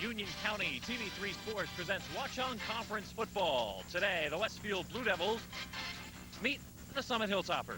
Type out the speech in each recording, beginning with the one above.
Union County TV3 Sports presents Watch On Conference Football. Today, the Westfield Blue Devils meet the Summit Hilltoppers.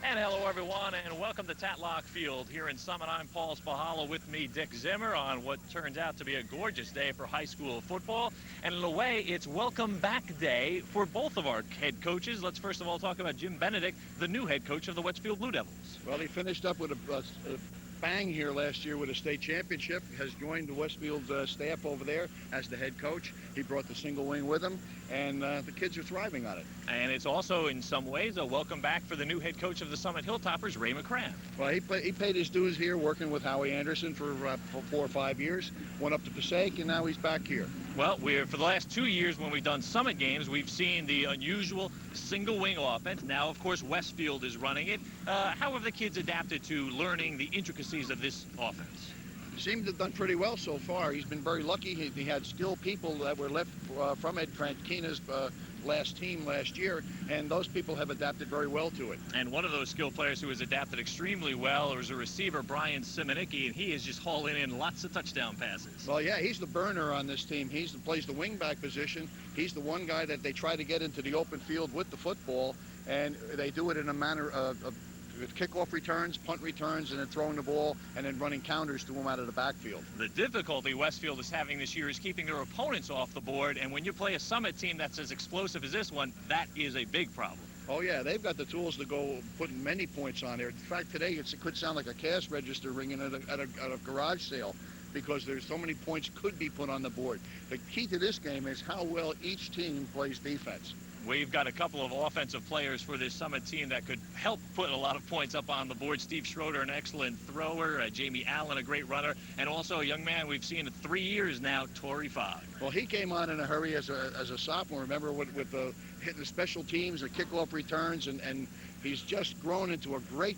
And hello, everyone, and welcome to Tatlock Field here in Summit. I'm Paul Spahala, with me, Dick Zimmer, on what turns out to be a gorgeous day for high school football. And in a way, it's welcome back day for both of our head coaches. Let's first of all talk about Jim Benedict, the new head coach of the Westfield Blue Devils. Well, he finished up with a bang here last year with a state championship, has joined the Westfield staff over there as the head coach. He brought the single wing with him, and the kids are thriving on it. And it's also, in some ways, a welcome back for the new head coach of the Summit Hilltoppers, Ray McCran. Well, he paid his dues here working with Howie Anderson for 4 or 5 years, went up to Passaic, and now he's back here. Well, for the last 2 years when we've done Summit games, we've seen the unusual single wing offense. Now, of course, Westfield is running it. How have the kids adapted to learning the intricacies of this offense? Seemed to have done pretty well so far. He's been very lucky. He had skilled people that were left from Ed Frankina's last team last year, and those people have adapted very well to it. And one of those skilled players who has adapted extremely well is a receiver, Brian Simonicki, and he is just hauling in lots of touchdown passes. Well, yeah, he's the burner on this team. He plays the wingback position. He's the one guy that they try to get into the open field with the football, and they do it in a manner of kickoff returns, punt returns, and then throwing the ball and then running counters to them out of the backfield. The difficulty Westfield is having this year is keeping their opponents off the board, and when you play a Summit team that's as explosive as this one, that is a big problem. Oh, yeah, they've got the tools to go put many points on there. In fact, today it could sound like a cash register ringing at a garage sale, because there's so many points could be put on the board. The key to this game is how well each team plays defense. We've got a couple of offensive players for this Summit team that could help put a lot of points up on the board. Steve Schroeder, an excellent thrower. Jamie Allen, a great runner. And also a young man we've seen in 3 years now, Torrey Fogg. Well, he came on in a hurry as a sophomore, remember, with hitting the special teams, the kickoff returns, and he's just grown into a great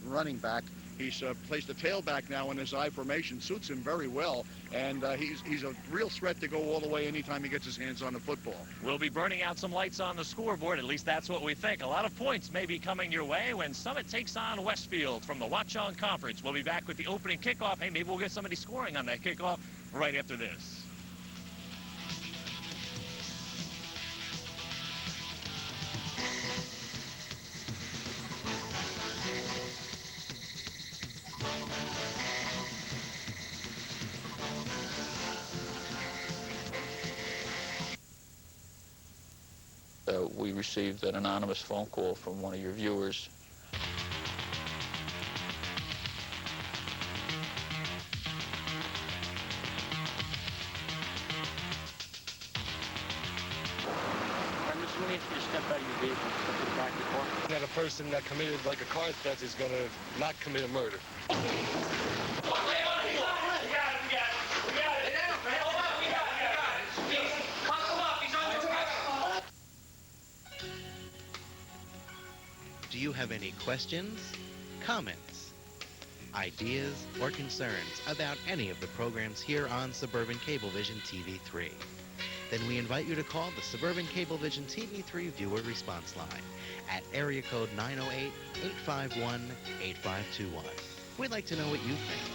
running back. He's placed the tailback now in his I formation, suits him very well, and he's a real threat to go all the way anytime he gets his hands on the football. We'll be burning out some lights on the scoreboard, at least that's what we think. A lot of points may be coming your way when Summit takes on Westfield from the Watch On Conference. We'll be back with the opening kickoff. Hey, maybe we'll get somebody scoring on that kickoff right after this. We received an anonymous phone call from one of your viewers. Mr. Williams, you step out of your vehicle and step to the back of the car. That a person that committed like a car theft is going to not commit a murder. Do you have any questions, comments, ideas, or concerns about any of the programs here on Suburban Cablevision TV3? Then we invite you to call the Suburban Cablevision TV3 viewer response line at area code 908-851-8521. We'd like to know what you think.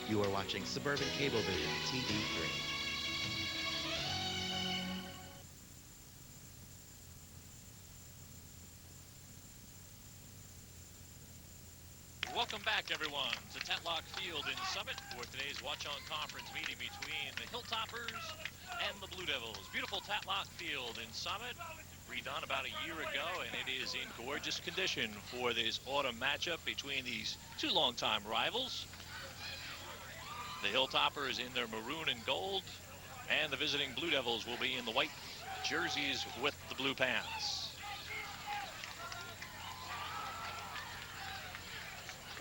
You are watching Suburban Cablevision TV3. Welcome back, everyone, to Tatlock Field in Summit for today's Watch On Conference meeting between the Hilltoppers and the Blue Devils. Beautiful Tatlock Field in Summit, redone about a year ago, and it is in gorgeous condition for this autumn matchup between these two longtime rivals. The Hilltoppers in their maroon and gold, and the visiting Blue Devils will be in the white jerseys with the blue pants.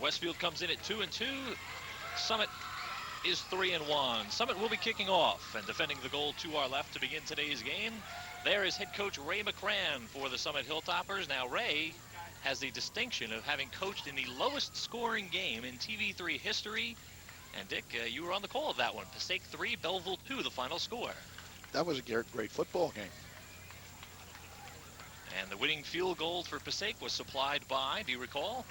Westfield comes in at 2-2. Summit is 3-1. Summit will be kicking off and defending the goal to our left to begin today's game. There is head coach Ray McCran for the Summit Hilltoppers. Now, Ray has the distinction of having coached in the lowest scoring game in TV3 history. And Dick, you were on the call of that one. Passaic 3, Belleville 2, the final score. That was a great football game. And the winning field goal for Passaic was supplied by, do you recall?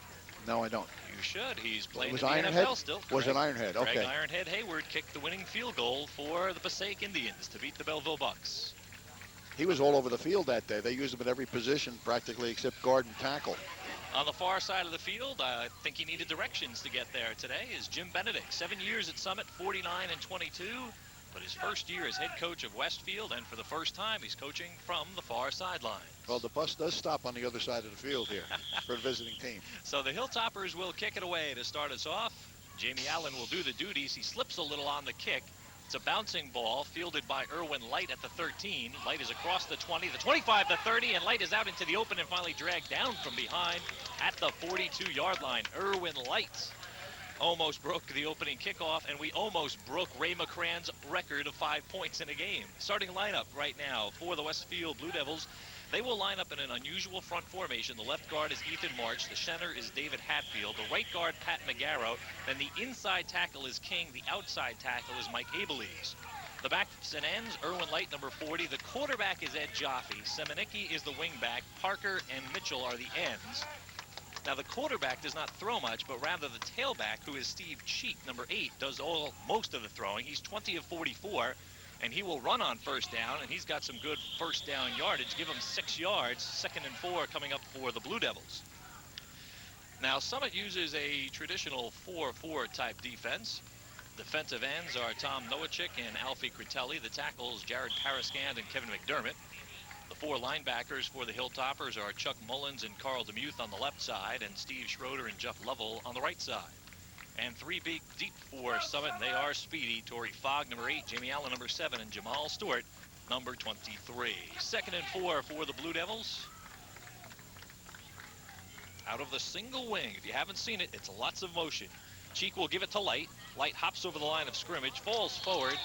No, I don't. You should. He's playing Was in the Ironhead? NFL still. Was it correct. Ironhead? Greg Okay. Ironhead Hayward kicked the winning field goal for the Passaic Indians to beat the Belleville Bucks. He was all over the field that day. They used him at every position practically except guard and tackle. On the far side of the field, I think he needed directions to get there today, is Jim Benedict. 7 years at Summit, 49-22. But his first year as head coach of Westfield, and for the first time, he's coaching from the far sideline. Well, the bus does stop on the other side of the field here for the visiting team. So the Hilltoppers will kick it away to start us off. Jamie Allen will do the duties. He slips a little on the kick. It's a bouncing ball fielded by Irwin Light at the 13. Light is across the 20, the 25, the 30, and Light is out into the open and finally dragged down from behind at the 42-yard line. Irwin Light almost broke the opening kickoff, and we almost broke Ray McCrann's record of 5 points in a game. Starting lineup right now for the Westfield Blue Devils. They will line up in an unusual front formation. The left guard is Ethan March. The center is David Hatfield. The right guard, Pat Magaro. Then the inside tackle is King. The outside tackle is Mike Abelies. The backs and ends, Irwin Light, number 40. The quarterback is Ed Jaffe. Semenicki is the wingback. Parker and Mitchell are the ends. Now, the quarterback does not throw much, but rather the tailback, who is Steve Cheek, number 8, does most of the throwing. He's 20 of 44, and he will run on first down, and he's got some good first down yardage. Give him 6 yards, 2nd and 4 coming up for the Blue Devils. Now, Summit uses a traditional 4-4 type defense. Defensive ends are Tom Nowacek and Alfie Critelli. The tackles, Jared Parascand and Kevin McDermott. The 4 linebackers for the Hilltoppers are Chuck Mullins and Carl DeMuth on the left side, and Steve Schroeder and Jeff Lovell on the right side. And 3 big deep for Summit, and they are speedy. Torrey Fogg, number 8, Jamie Allen, number 7, and Jamal Stewart, number 23. 2nd and 4 for the Blue Devils. Out of the single wing, if you haven't seen it, it's lots of motion. Cheek will give it to Light. Light hops over the line of scrimmage, falls forward.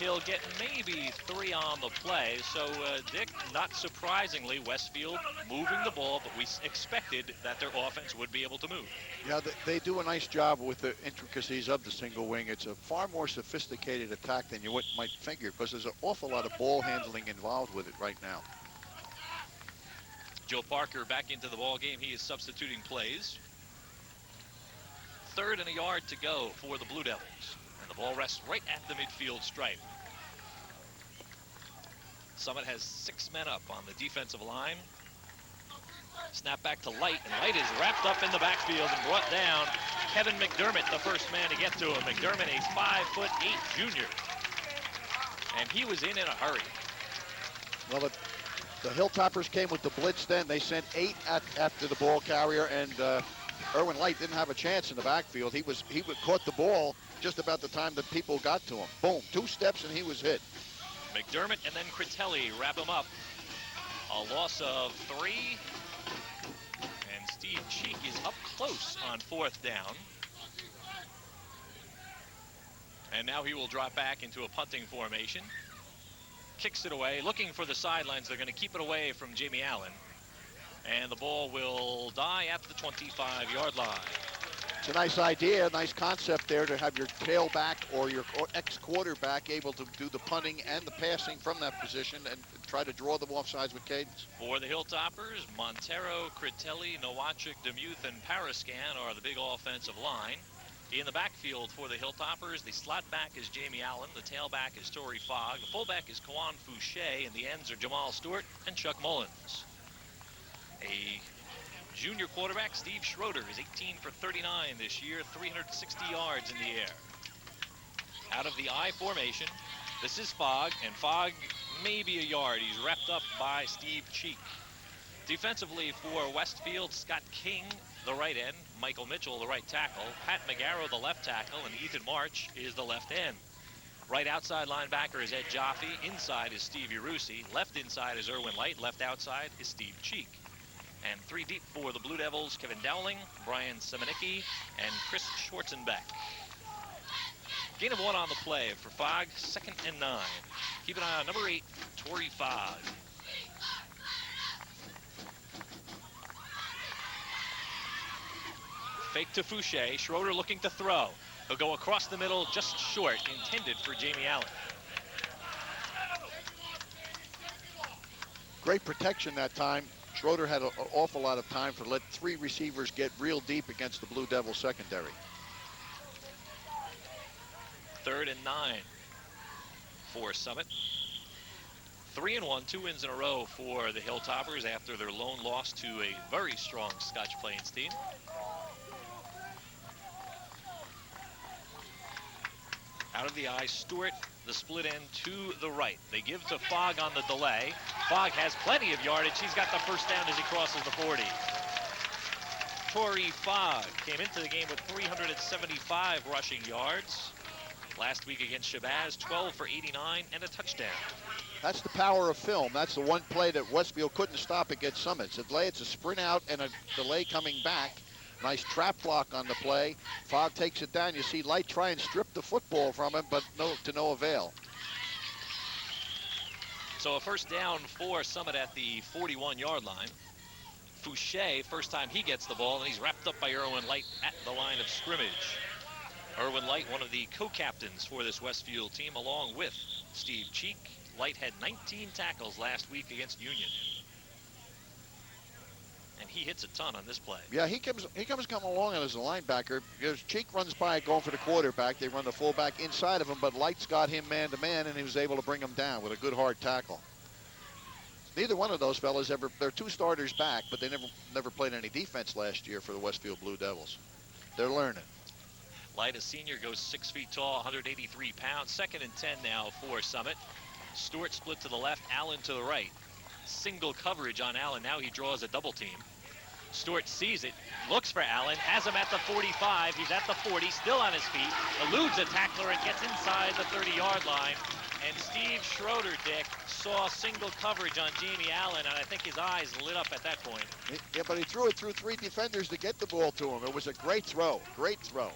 He'll get maybe 3 on the play. So, Dick, not surprisingly, Westfield moving the ball, but we expected that their offense would be able to move. Yeah, they do a nice job with the intricacies of the single wing. It's a far more sophisticated attack than you might figure, because there's an awful lot of ball handling involved with it right now. Joe Parker back into the ball game. He is substituting plays. 3rd and a yard to go for the Blue Devils. And the ball rests right at the midfield stripe. Summit has 6 men up on the defensive line. Snap back to Light, and Light is wrapped up in the backfield and brought down. Kevin McDermott, the first man to get to him. McDermott, a 5'8" junior. And he was in a hurry. Well, the Hilltoppers came with the blitz then. They sent 8 after the ball carrier, and Irwin Light didn't have a chance in the backfield. He caught the ball just about the time that people got to him. Boom, 2 steps and he was hit. McDermott and then Critelli wrap him up. A loss of 3. And Steve Cheek is up close on 4th down. And now he will drop back into a punting formation. Kicks it away, looking for the sidelines. They're going to keep it away from Jamie Allen. And the ball will die at the 25-yard line. It's a nice idea, nice concept there to have your tailback or your ex-quarterback able to do the punting and the passing from that position and try to draw them off sides with cadence. For the Hilltoppers, Montero, Critelli, Nowacek, DeMuth, and Parascan are the big offensive line. In the backfield for the Hilltoppers, the slot back is Jamie Allen, the tailback is Torrey Fogg, the fullback is Kawan Fouché, and the ends are Jamal Stewart and Chuck Mullins. A junior quarterback, Steve Schroeder, is 18 for 39 this year, 360 yards in the air. Out of the I formation, this is Fogg, and Fogg maybe a yard. He's wrapped up by Steve Cheek. Defensively for Westfield, Scott King, the right end, Michael Mitchell, the right tackle, Pat Magaro, the left tackle, and Ethan March is the left end. Right outside linebacker is Ed Jaffe. Inside is Steve Urussi. Left inside is Irwin Light. Left outside is Steve Cheek. And 3 deep for the Blue Devils, Kevin Dowling, Brian Semenicki, and Chris Schwarzenbeck. Gain of 1 on the play for Fogg, 2nd and 9. Keep an eye on number 8, Torrey Fogg. Fake to Fouché, Schroeder looking to throw. He'll go across the middle, just short, intended for Jamie Allen. Great protection that time. Schroeder had an awful lot of time to let 3 receivers get real deep against the Blue Devils secondary. 3rd and 9 for Summit. 3-1, 2 wins in a row for the Hilltoppers after their lone loss to a very strong Scotch Plains team. Out of the eye, Stewart, the split end to the right. They give to Fogg on the delay. Fogg has plenty of yardage. He's got the first down as he crosses the 40. Torrey Fogg came into the game with 375 rushing yards. Last week against Shabazz, 12 for 89 and a touchdown. That's the power of film. That's the one play that Westfield couldn't stop against Summit. It's a sprint out and a delay coming back. Nice trap block on the play. Fogg takes it down. You see Light try and strip the football from him, but to no avail. So a first down for Summit at the 41-yard line. Fouché, first time he gets the ball, and he's wrapped up by Irwin Light at the line of scrimmage. Irwin Light, one of the co-captains for this Westfield team, along with Steve Cheek. Light had 19 tackles last week against Union. And he hits a ton on this play. Yeah, he comes coming along as a linebacker. Because Cheek runs by going for the quarterback. They run the fullback inside of him, but Light's got him man-to-man, and he was able to bring him down with a good hard tackle. Neither one of those fellas ever, they're 2 starters back, but they never played any defense last year for the Westfield Blue Devils. They're learning. Light, a senior, goes 6 feet tall, 183 pounds. 2nd and 10 now for Summit. Stewart split to the left, Allen to the right. Single coverage on Allen. Now he draws a double team. Stewart sees it, looks for Allen, has him at the 45. He's at the 40, still on his feet, eludes a tackler and gets inside the 30-yard line. And Steve Schroeder, Dick, saw single coverage on Jamie Allen, and I think his eyes lit up at that point. Yeah, but he threw it through 3 defenders to get the ball to him. It was a great throw, great throw.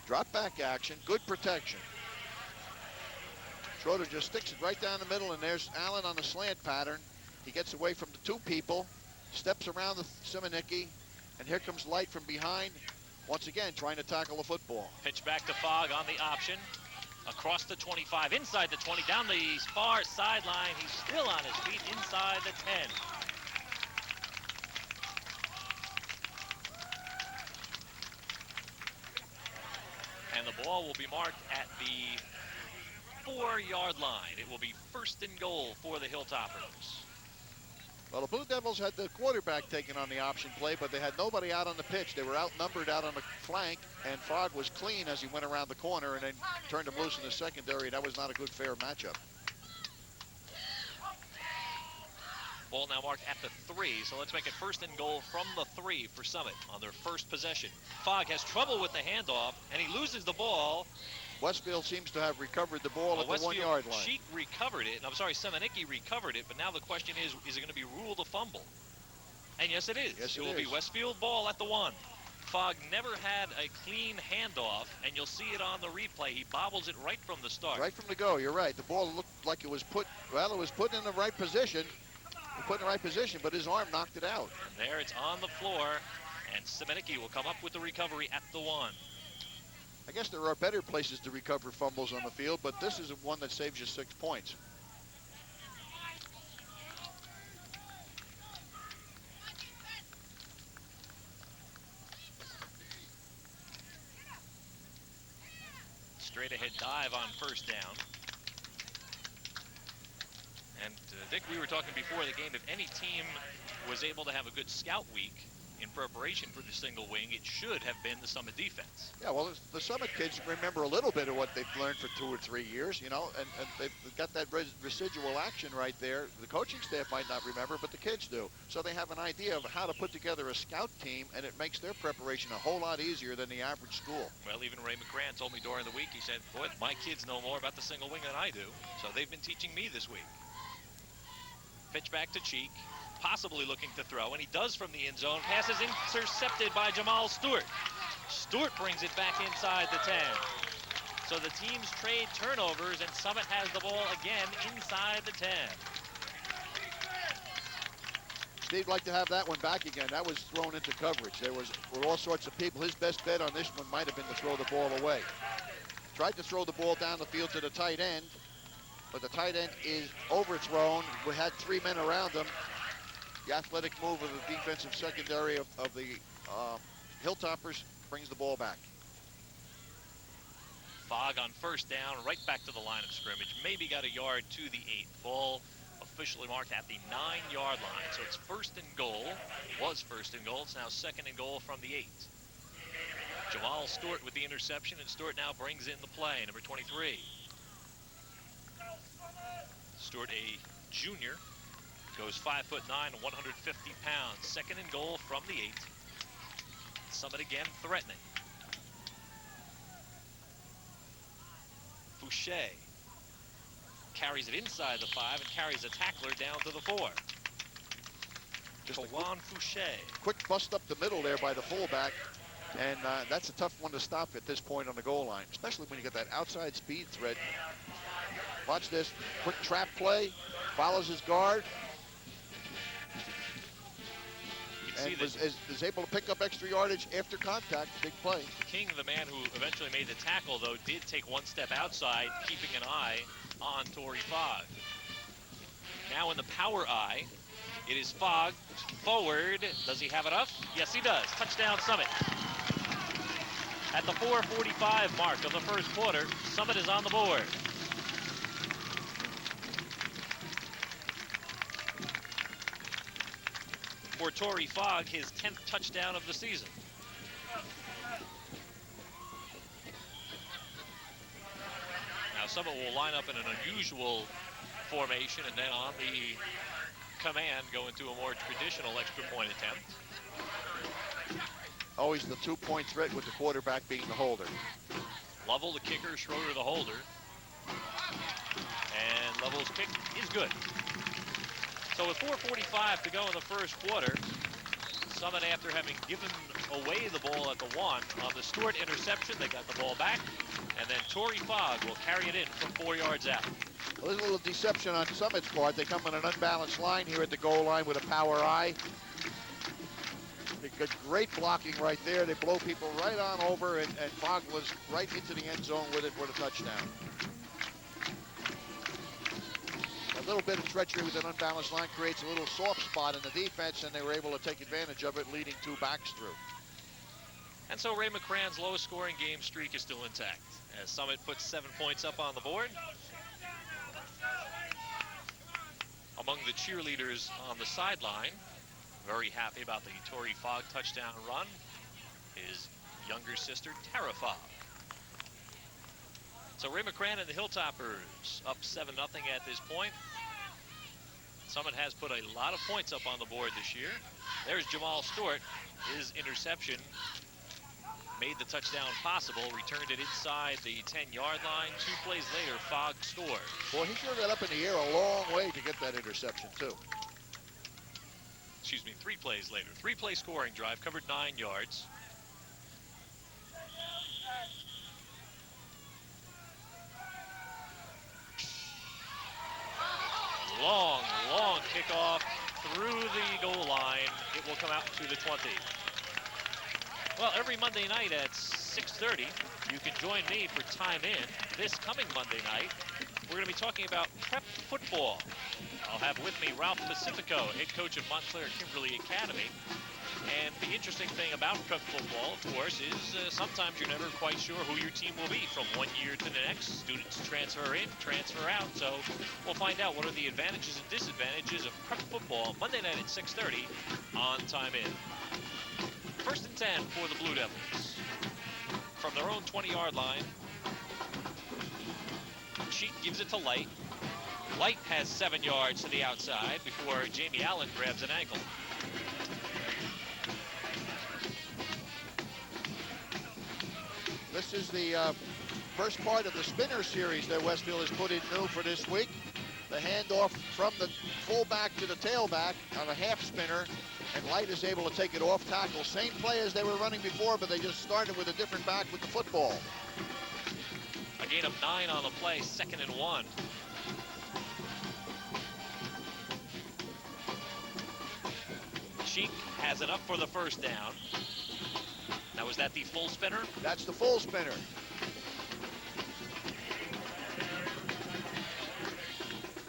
Drop back action, good protection. Schroeder just sticks it right down the middle, and there's Allen on the slant pattern. He gets away from the 2 people, steps around the Simonicki, and here comes Light from behind, once again trying to tackle the football. Pitch back to Fogg on the option. Across the 25, inside the 20, down the far sideline. He's still on his feet inside the 10. And the ball will be marked at the 4-yard line. It will be 1st and goal for the Hilltoppers. Well, the Blue Devils had the quarterback taken on the option play, but they had nobody out on the pitch. They were outnumbered out on the flank, and Fogg was clean as he went around the corner and then turned him loose in the secondary. That was not a good, fair matchup. Ball now marked at the 3, so let's make it 1st and goal from the 3 for Summit on their first possession. Fogg has trouble with the handoff, and he loses the ball. Westfield seems to have recovered the ball at the 1-yard line. Cheek recovered it, and I'm sorry, Simonicki recovered it, but now the question is it going to be ruled a fumble? And yes, it is. Yes, it will be Westfield ball at the 1. Fogg never had a clean handoff, and you'll see it on the replay. He bobbles it right from the start. Right from the go, you're right. The ball looked like it was put in the right position. Put in the right position, but his arm knocked it out. And there it's on the floor, and Simonicki will come up with the recovery at the 1. I guess there are better places to recover fumbles on the field, but this is one that saves you 6 points. Straight ahead dive on 1st down. And Dick, we were talking before the game, if any team was able to have a good scout week in preparation for the single wing, it should have been the Summit defense. Yeah, well, the Summit kids remember a little bit of what they've learned for 2 or 3 years, you know, and they've got that residual action right there. The coaching staff might not remember, but the kids do. So they have an idea of how to put together a scout team, and it makes their preparation a whole lot easier than the average school. Well, even Ray McCran told me during the week, he said, boy, my kids know more about the single wing than I do. So they've been teaching me this week. Pitch back to Cheek. Possibly looking to throw, and he does from the end zone. Pass is intercepted by Jamal Stewart. Stewart brings it back inside the 10. So the teams trade turnovers, and Summit has the ball again inside the 10. Steve'd like to have that one back again. That was thrown into coverage. There were all sorts of people. His best bet on this one might have been to throw the ball away. Tried to throw the ball down the field to the tight end, but the tight end is overthrown. We had 3 men around him. The athletic move of the defensive secondary of the Hilltoppers brings the ball back. Fogg on first down, right back to the line of scrimmage. Maybe got a yard to the 8. Ball officially marked at the 9-yard line. So it's first and goal. Was first and goal. It's now second and goal from the 8. Jamal Stewart with the interception, and Stewart now brings in the play, number 23. Stewart, a junior, goes 5'9", 150 pounds. Second and goal from the 8. Summit again threatening. Fouché carries it inside the 5 and carries a tackler down to the 4. Just Juan Fouché. Quick bust up the middle there by the fullback, and that's a tough one to stop at this point on the goal line, especially when you get that outside speed threat. Watch this, quick trap play, follows his guard, and is able to pick up extra yardage after contact. Big play. King, the man who eventually made the tackle, though, did take one step outside, keeping an eye on Torrey Fogg. Now in the power eye, it is Fogg forward. Does he have enough? Yes, he does. Touchdown, Summit. At the 4:45 mark of the first quarter, Summit is on the board. For Torrey Fogg, his 10th touchdown of the season. Now Summit will line up in an unusual formation, and then on the command go into a more traditional extra point attempt. Always the 2-point threat with the quarterback being the holder. Lovell the kicker, Schroeder the holder. And Lovell's kick is good. So with 4:45 to go in the first quarter, Summit, after having given away the ball at the 1 on the Stewart interception, they got the ball back, and then Torrey Fogg will carry it in from 4 yards out. Well, there's a little deception on Summit's part. They come on an unbalanced line here at the goal line with a power eye. They got great blocking right there. They blow people right on over, and Fogg was right into the end zone with it for the touchdown. A little bit of treachery with an unbalanced line creates a little soft spot in the defense, and they were able to take advantage of it, leading 2 backs through. And so Ray McCrann's lowest scoring game streak is still intact, as Summit puts 7 points up on the board. Among the cheerleaders on the sideline, very happy about the Torrey Fogg touchdown run, his younger sister, Tara Fogg. So Ray McCrann and the Hilltoppers up 7-0 at this point. Summit has put a lot of points up on the board this year. There's Jamal Stewart. His interception made the touchdown possible, returned it inside the 10-yard line. 2 plays later, Fogg scored. Boy, he sure got up in the air a long way to get that interception, too. Excuse me, 3 plays later. 3-play scoring drive, covered 9 yards. Long, long kickoff through the goal line. It will come out to the 20. Well, every Monday night at 6:30, you can join me for Time In. This coming Monday night, we're going to be talking about prep football. I'll have with me Ralph Pacifico, head coach of Montclair Kimberly Academy. And the interesting thing about prep football, of course, is sometimes you're never quite sure who your team will be from one year to the next. Students transfer in, transfer out. So we'll find out what are the advantages and disadvantages of prep football Monday night at 6:30 on Time In. First and 10 for the Blue Devils. From their own 20-yard line, Sheik gives it to Light. Light has 7 yards to the outside before Jamie Allen grabs an ankle. This is the first part of the spinner series that Westfield has put in new for this week. The handoff from the fullback to the tailback on a half spinner, and Light is able to take it off tackle. Same play as they were running before, but they just started with a different back with the football. A gain of 9 on the play, 2nd and 1. Sheik has it up for the first down. Now, is that the full spinner? That's the full spinner.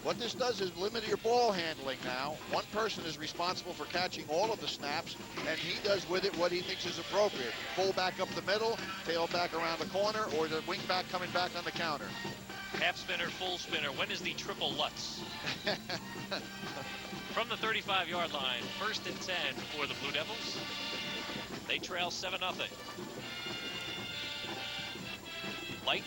What this does is limit your ball handling now. One person is responsible for catching all of the snaps, and he does with it what he thinks is appropriate. Full back up the middle, tail back around the corner, or the wing back coming back on the counter. Half spinner, full spinner. When is the triple Lutz? From the 35-yard line, 1st and 10 for the Blue Devils. They trail 7-0. Light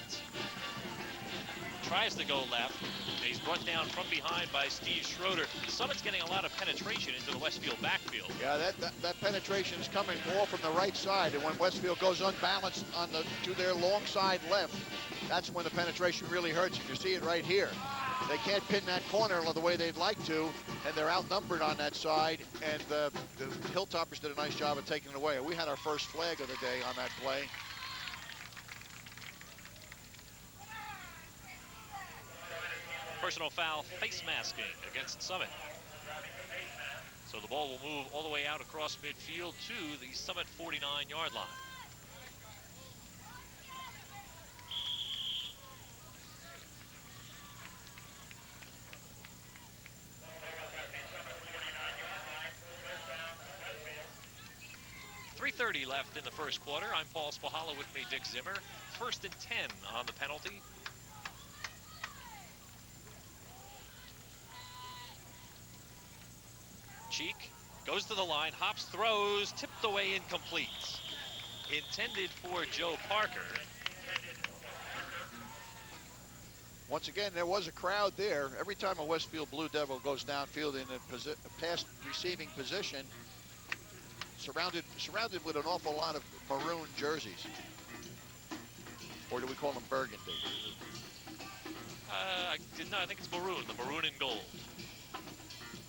tries to go left. He's brought down from behind by Steve Schroeder. Summit's getting a lot of penetration into the Westfield backfield. Yeah, that penetration is coming more from the right side, and when Westfield goes unbalanced to their long side left, that's when the penetration really hurts. You can see it right here. They can't pin that corner the way they'd like to, and they're outnumbered on that side, and the Hilltoppers did a nice job of taking it away. We had our first flag of the day on that play. Personal foul, face masking against Summit. So the ball will move all the way out across midfield to the Summit 49-yard line. .3:30 left in the first quarter. I'm Paul Spahala, with me Dick Zimmer. 1st and 10 on the penalty. Cheek goes to the line, hops, throws, tipped away, incomplete. Intended for Joe Parker. Once again, there was a crowd there. Every time a Westfield Blue Devil goes downfield in a pass receiving position, surrounded with an awful lot of maroon jerseys. Or do we call them burgundy? No, I think it's maroon, the maroon and gold.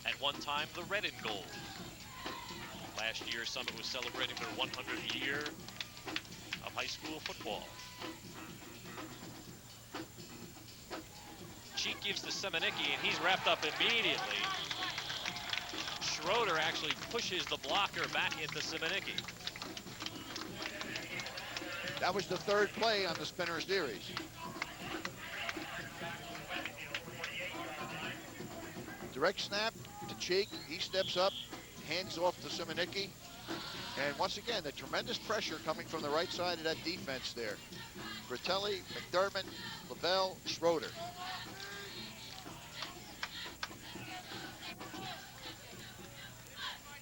At one time, the red and gold. Last year, Summit was celebrating their 100th year of high school football. Cheek gives to Semenicki, and he's wrapped up immediately. Schroeder actually pushes the blocker back into Semenicki. That was the 3rd play on the spinner series. Direct snap to Cheek. He steps up, hands off to Semenicki. And once again, the tremendous pressure coming from the right side of that defense there. Fratelli, McDermott, Lavelle, Schroeder.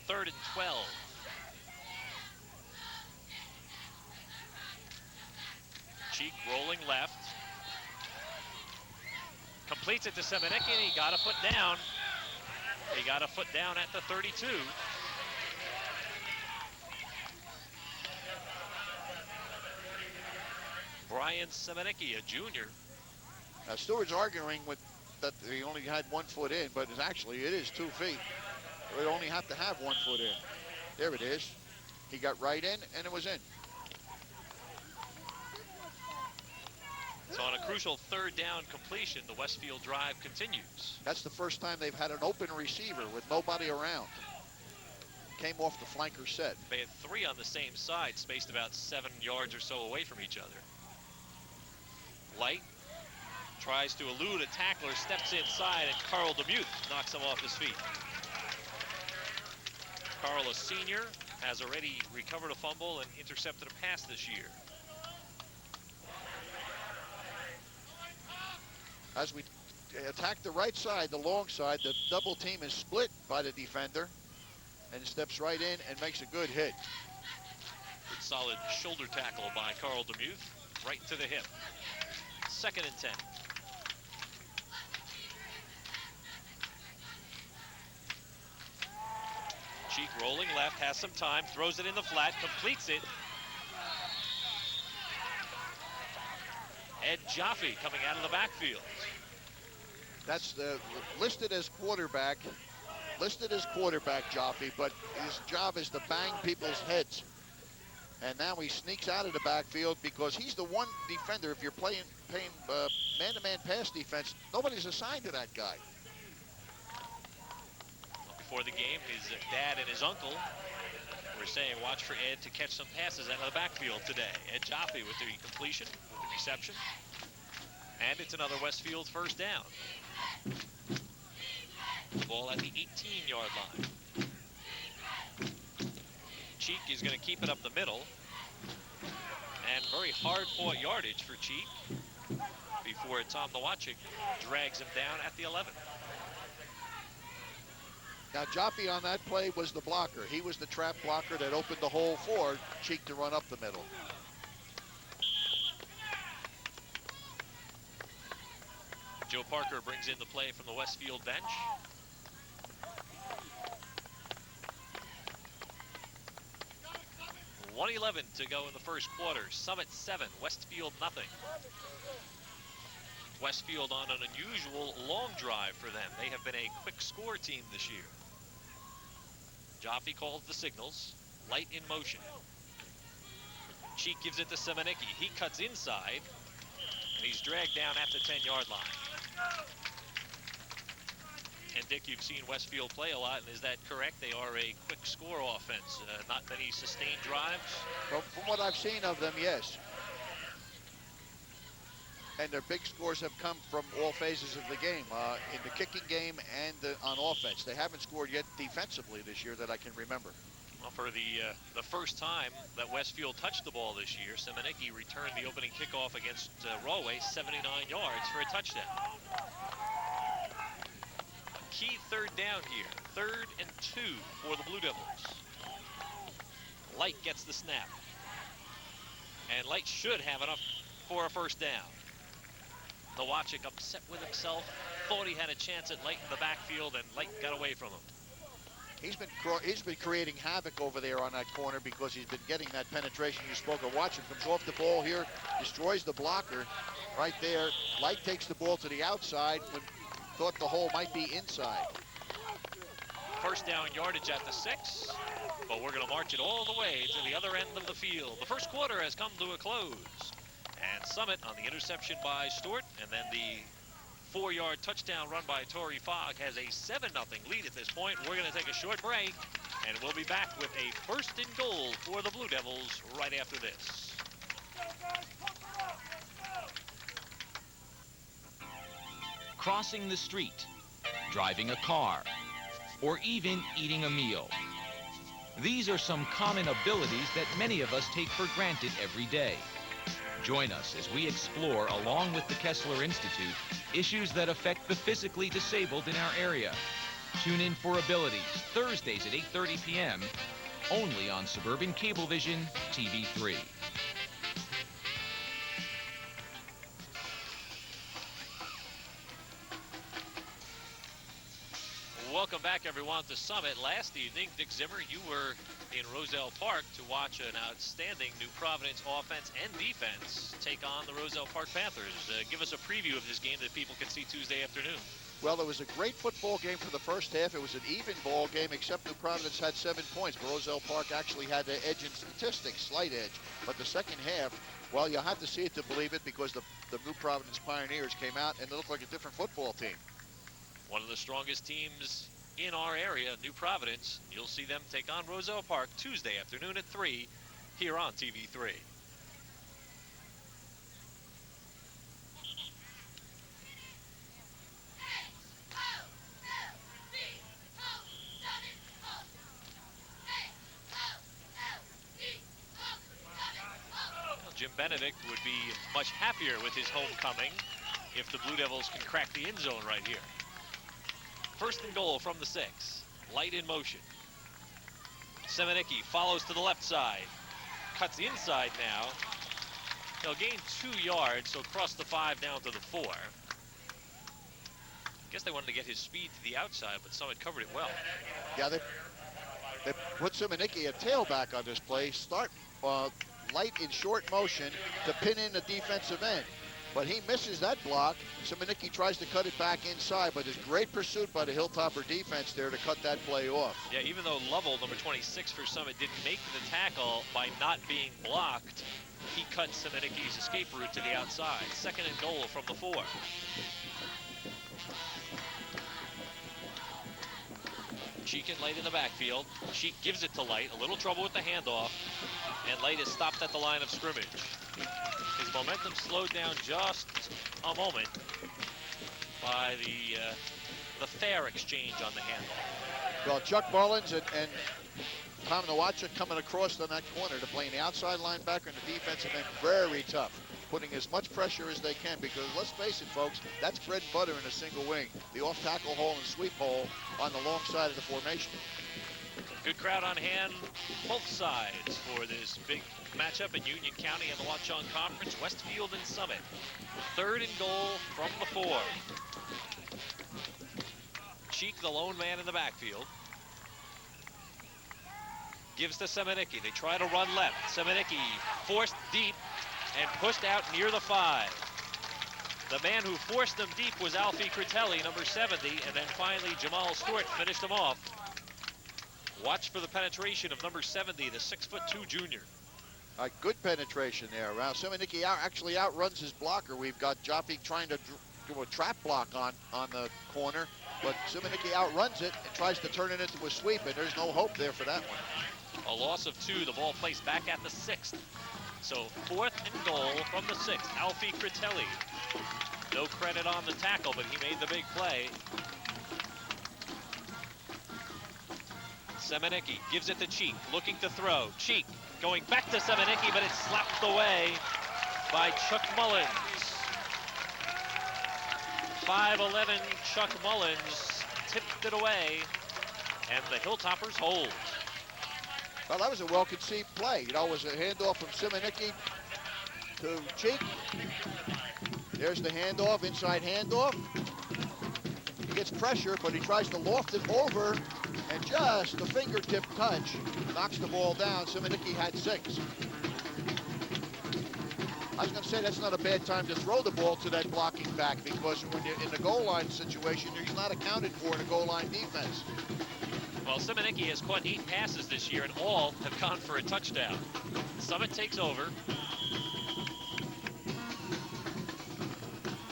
Third and 12. Cheek rolling left. Completes it to Semenicki, and he got a foot down. He got a foot down at the 32. Brian Semenicki, a junior. Now Stewart's arguing with that he only had 1 foot in, but it is 2 feet. It would only have to have 1 foot in. There it is. He got right in, and it was in. So on a crucial 3rd down completion, the Westfield drive continues. That's the first time they've had an open receiver with nobody around. Came off the flanker set. They had 3 on the same side, spaced about 7 yards or so away from each other. Light tries to elude a tackler, steps inside, and Carl DeMuth knocks him off his feet. Carl, a senior, has already recovered a fumble and intercepted a pass this year. As we attack the right side, the long side, the double team is split by the defender and steps right in and makes a good hit. Good solid shoulder tackle by Carl DeMuth, right to the hip. 2nd and 10. Cheek rolling left, has some time, throws it in the flat, completes it. Ed Jaffe coming out of the backfield. That's listed as quarterback, Jaffe, but his job is to bang people's heads. And now he sneaks out of the backfield because he's the one defender. If you're playing man-to-man pass defense, nobody's assigned to that guy. Before the game, his dad and his uncle were saying watch for Ed to catch some passes out of the backfield today. Ed Jaffe with the completion, with the reception. And it's another Westfield 1st down. The ball at the 18-yard line. Cheek is going to keep it up the middle. And very hard-fought yardage for Cheek before Tom Nowacek drags him down at the 11. Now, Jaffe on that play was the blocker. He was the trap blocker that opened the hole for Cheek to run up the middle. Joe Parker brings in the play from the Westfield bench. .111 to go in the first quarter. Summit 7, Westfield nothing. Westfield on an unusual long drive for them. They have been a quick score team this year. Jaffe calls the signals. Light in motion. Cheek gives it to Semenicki. He cuts inside, and he's dragged down at the 10-yard line. And Dick, you've seen Westfield play a lot, and is that correct? They are a quick score offense, not many sustained drives. Well, from what I've seen of them, yes. And their big scores have come from all phases of the game, in the kicking game and on offense. They haven't scored yet defensively this year that I can remember. Well, for the first time that Westfield touched the ball this year, Semenicki returned the opening kickoff against Raway, 79 yards for a touchdown. Key third down here, 3rd and 2 for the Blue Devils. Light gets the snap. And Light should have enough for a first down. Nowacek upset with himself, thought he had a chance at Light in the backfield, and Light got away from him. He's been creating havoc over there on that corner because he's been getting that penetration you spoke of. Watch him, comes off the ball here, destroys the blocker right there. Light takes the ball to the outside when thought the hole might be inside. First down yardage at the 6, but we're going to march it all the way to the other end of the field. The first quarter has come to a close. And Summit on the interception by Stewart, and then the 4-yard touchdown run by Torrey Fogg has a 7-0 lead at this point. We're going to take a short break, and we'll be back with a 1st and goal for the Blue Devils right after this. Crossing the street, driving a car, or even eating a meal. These are some common abilities that many of us take for granted every day. Join us as we explore, along with the Kessler Institute, issues that affect the physically disabled in our area. Tune in for Abilities, Thursdays at 8:30 p.m., only on Suburban Cablevision TV3. Welcome back, everyone, to Summit. Last evening, Dick Zimmer, you were in Roselle Park to watch an outstanding New Providence offense and defense take on the Roselle Park Panthers. Give us a preview of this game that people can see Tuesday afternoon. Well, it was a great football game for the first half. It was an even ball game, except New Providence had 7 points. Roselle Park actually had the edge in statistics, slight edge. But the second half, well, you'll have to see it to believe it, because the New Providence Pioneers came out and they looked like a different football team. One of the strongest teams in our area, New Providence. You'll see them take on Roselle Park Tuesday afternoon at 3 here on TV3. Well, Jim Benedict would be much happier with his homecoming if the Blue Devils can crack the end zone right here. 1st and goal from the 6. Light in motion. Semenicki follows to the left side. Cuts inside now. He'll gain 2 yards, so cross the 5 down to the 4. Guess they wanted to get his speed to the outside, but Summit covered it well. Yeah, they put Semenicki a tailback on this play. Start Light in short motion to pin in the defensive end. But he misses that block. Semenicki tries to cut it back inside, but there's great pursuit by the Hilltopper defense there to cut that play off. Yeah, even though Lovell, number 26 for Summit, didn't make the tackle by not being blocked, he cut Semenicki's escape route to the outside. 2nd and goal from the 4. Cheek and Light in the backfield. Cheek gives it to Light. A little trouble with the handoff, and Light is stopped at the line of scrimmage. His momentum slowed down just a moment by the the fair exchange on the handoff. Well, Chuck Mullins and Tom Nwacha coming across on that corner to play the outside linebacker and the defensive end very tough, putting as much pressure as they can, because let's face it, folks, that's bread and butter in a single wing. The off-tackle hole and sweep hole on the long side of the formation. Good crowd on hand, both sides for this big matchup in Union County and the Watchung Conference, Westfield and Summit. 3rd and goal from the 4. Cheek, the lone man in the backfield. Gives to Semenicki. They try to run left. Semenicki forced deep and pushed out near the 5. The man who forced them deep was Alfie Critelli, number 70, and then finally Jamal Stewart finished him off. Watch for the penetration of number 70, the 6'2" junior. Good penetration there. Semenicki actually outruns his blocker. We've got Jaffe trying to do a trap block on the corner, but Semenicki outruns it and tries to turn it into a sweep, and there's no hope there for that one. A loss of 2, the ball placed back at the 6th. So 4th and goal from the 6th, Alfie Critelli. No credit on the tackle, but he made the big play. Semenicki gives it to Cheek, looking to throw. Cheek going back to Semenicki, but it's slapped away by Chuck Mullins. 5'11" Chuck Mullins tipped it away, and the Hilltoppers hold. Well, that was a well-conceived play. You know, it was a handoff from Semenicki to Cheek. There's the handoff, inside handoff. He gets pressure, but he tries to loft it over, and just a fingertip touch knocks the ball down. Semenicki had 6. I was going to say that's not a bad time to throw the ball to that blocking back, because when you're in the goal line situation, he's not accounted for in a goal line defense. Well, Semenicki has caught 8 passes this year, and all have gone for a touchdown. Summit takes over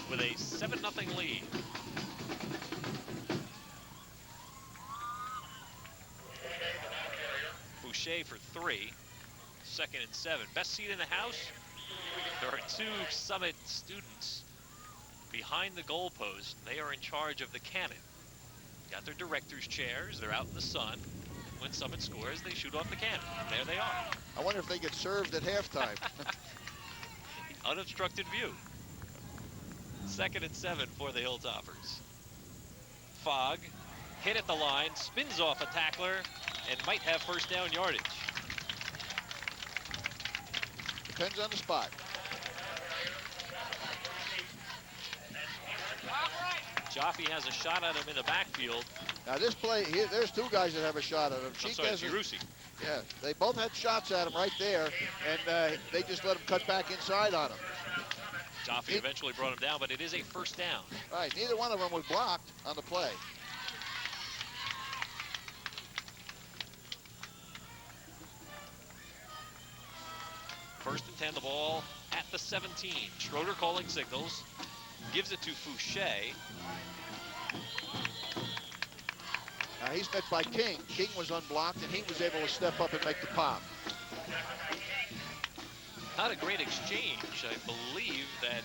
with a 7-0 lead. Boucher for 3. 2nd and 7. Best seat in the house. There are 2 Summit students behind the goalpost. They are in charge of the cannon. Got their director's chairs. They're out in the sun. When Summit scores, they shoot off the cannon. There they are. I wonder if they get served at halftime. Unobstructed view. 2nd and 7 for the Hilltoppers. Fogg hit at the line, spins off a tackler, and might have first down yardage. Depends on the spot. Jaffe has a shot at him in the backfield. Now this play, there's 2 guys that have a shot at him. I'm sorry, Girusi. Yeah, they both had shots at him right there, and they just let him cut back inside on him. Jaffe eventually brought him down, but it is a first down. Right, neither one of them was blocked on the play. First and 10, the ball at the 17. Schroeder calling signals. Gives it to Fouché. Now he's met by King. King was unblocked, and he was able to step up and make the pop. Not a great exchange. I believe that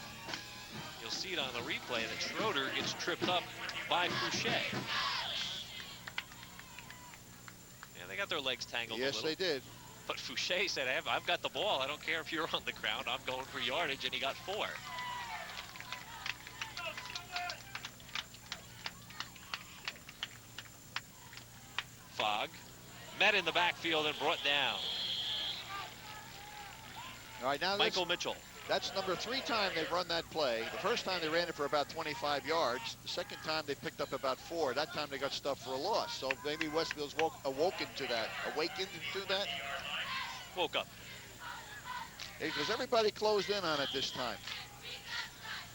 you'll see it on the replay that Schroeder gets tripped up by Fouché. Yeah, they got their legs tangled a Yes, little. they did. But Fouché said, I've got the ball. I don't care if you're on the ground. I'm going for yardage, and he got 4. Fogg met in the backfield and brought down. All right, now Michael Mitchell. That's number 3 time they've run that play. The first time they ran it for about 25 yards. The second time they picked up about 4. That time they got stuffed for a loss. So maybe Westfield's awakened to that. Woke up. Because everybody closed in on it this time.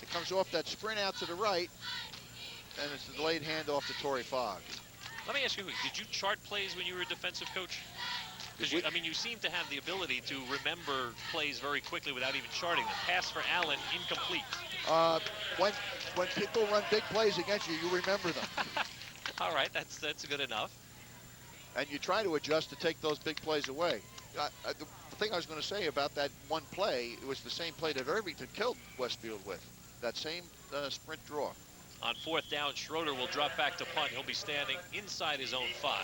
It comes off that sprint out to the right, and it's a delayed handoff to Torrey Fogg. Let me ask you, did you chart plays when you were a defensive coach? Because you seem to have the ability to remember plays very quickly without even charting them. Pass for Allen, incomplete. When people run big plays against you, you remember them. All right, that's good enough. And you try to adjust to take those big plays away. The thing I was going to say about that one play, it was the same play that Irvington killed Westfield with. That same sprint draw. On 4th down, Schroeder will drop back to punt. He'll be standing inside his own 5.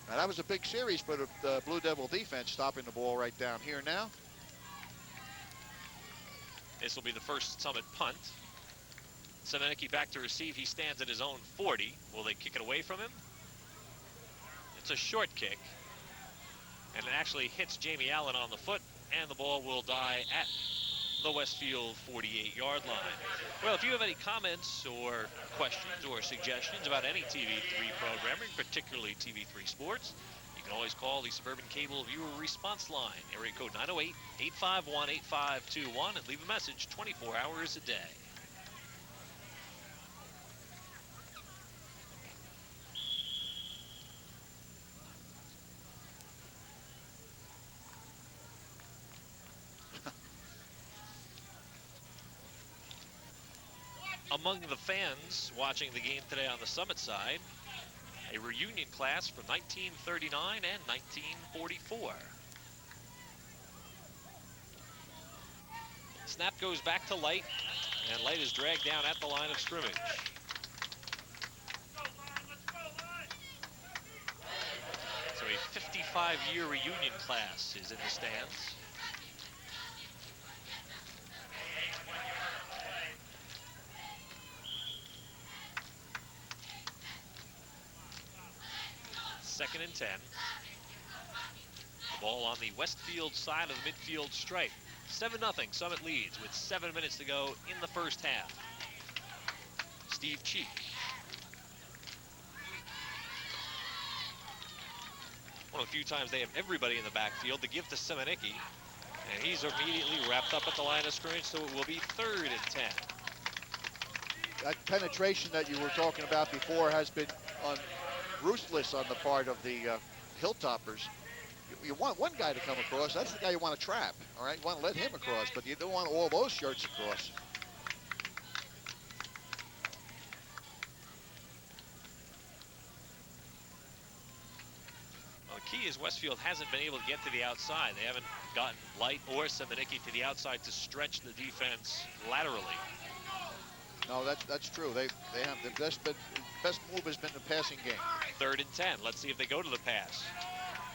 Now, that was a big series for the Blue Devil defense, stopping the ball right down here now. This will be the first Summit punt. Semeniki back to receive. He stands at his own 40. Will they kick it away from him? It's a short kick. And it actually hits Jamie Allen on the foot, and the ball will die at the Westfield 48-yard line. Well, if you have any comments or questions or suggestions about any TV3 programming, particularly TV3 Sports, you can always call the Suburban Cable Viewer Response Line, area code 908-851-8521, and leave a message 24 hours a day. Among the fans watching the game today on the Summit side, a reunion class from 1939 and 1944. Snap goes back to Light, and Light is dragged down at the line of scrimmage. So a 55-year reunion class is in the stands. Second and 10. The ball on the Westfield side of the midfield stripe. 7-0, Summit leads with 7 minutes to go in the first half. Steve Cheek. One of the few times they have everybody in the backfield to give to Semeniki. And he's immediately wrapped up at the line of scrimmage, so it will be 3rd and 10. That penetration that you were talking about before has been ruthless on the part of the Hilltoppers. You want one guy to come across. That's the guy you want to trap. All right, you want to let him across, but you don't want all those shirts across. Well, the key is Westfield hasn't been able to get to the outside. They haven't gotten Light or Semeniki to the outside to stretch the defense laterally. No, that's true. They have the best move has been the passing game. 3rd and 10. Let's see if they go to the pass.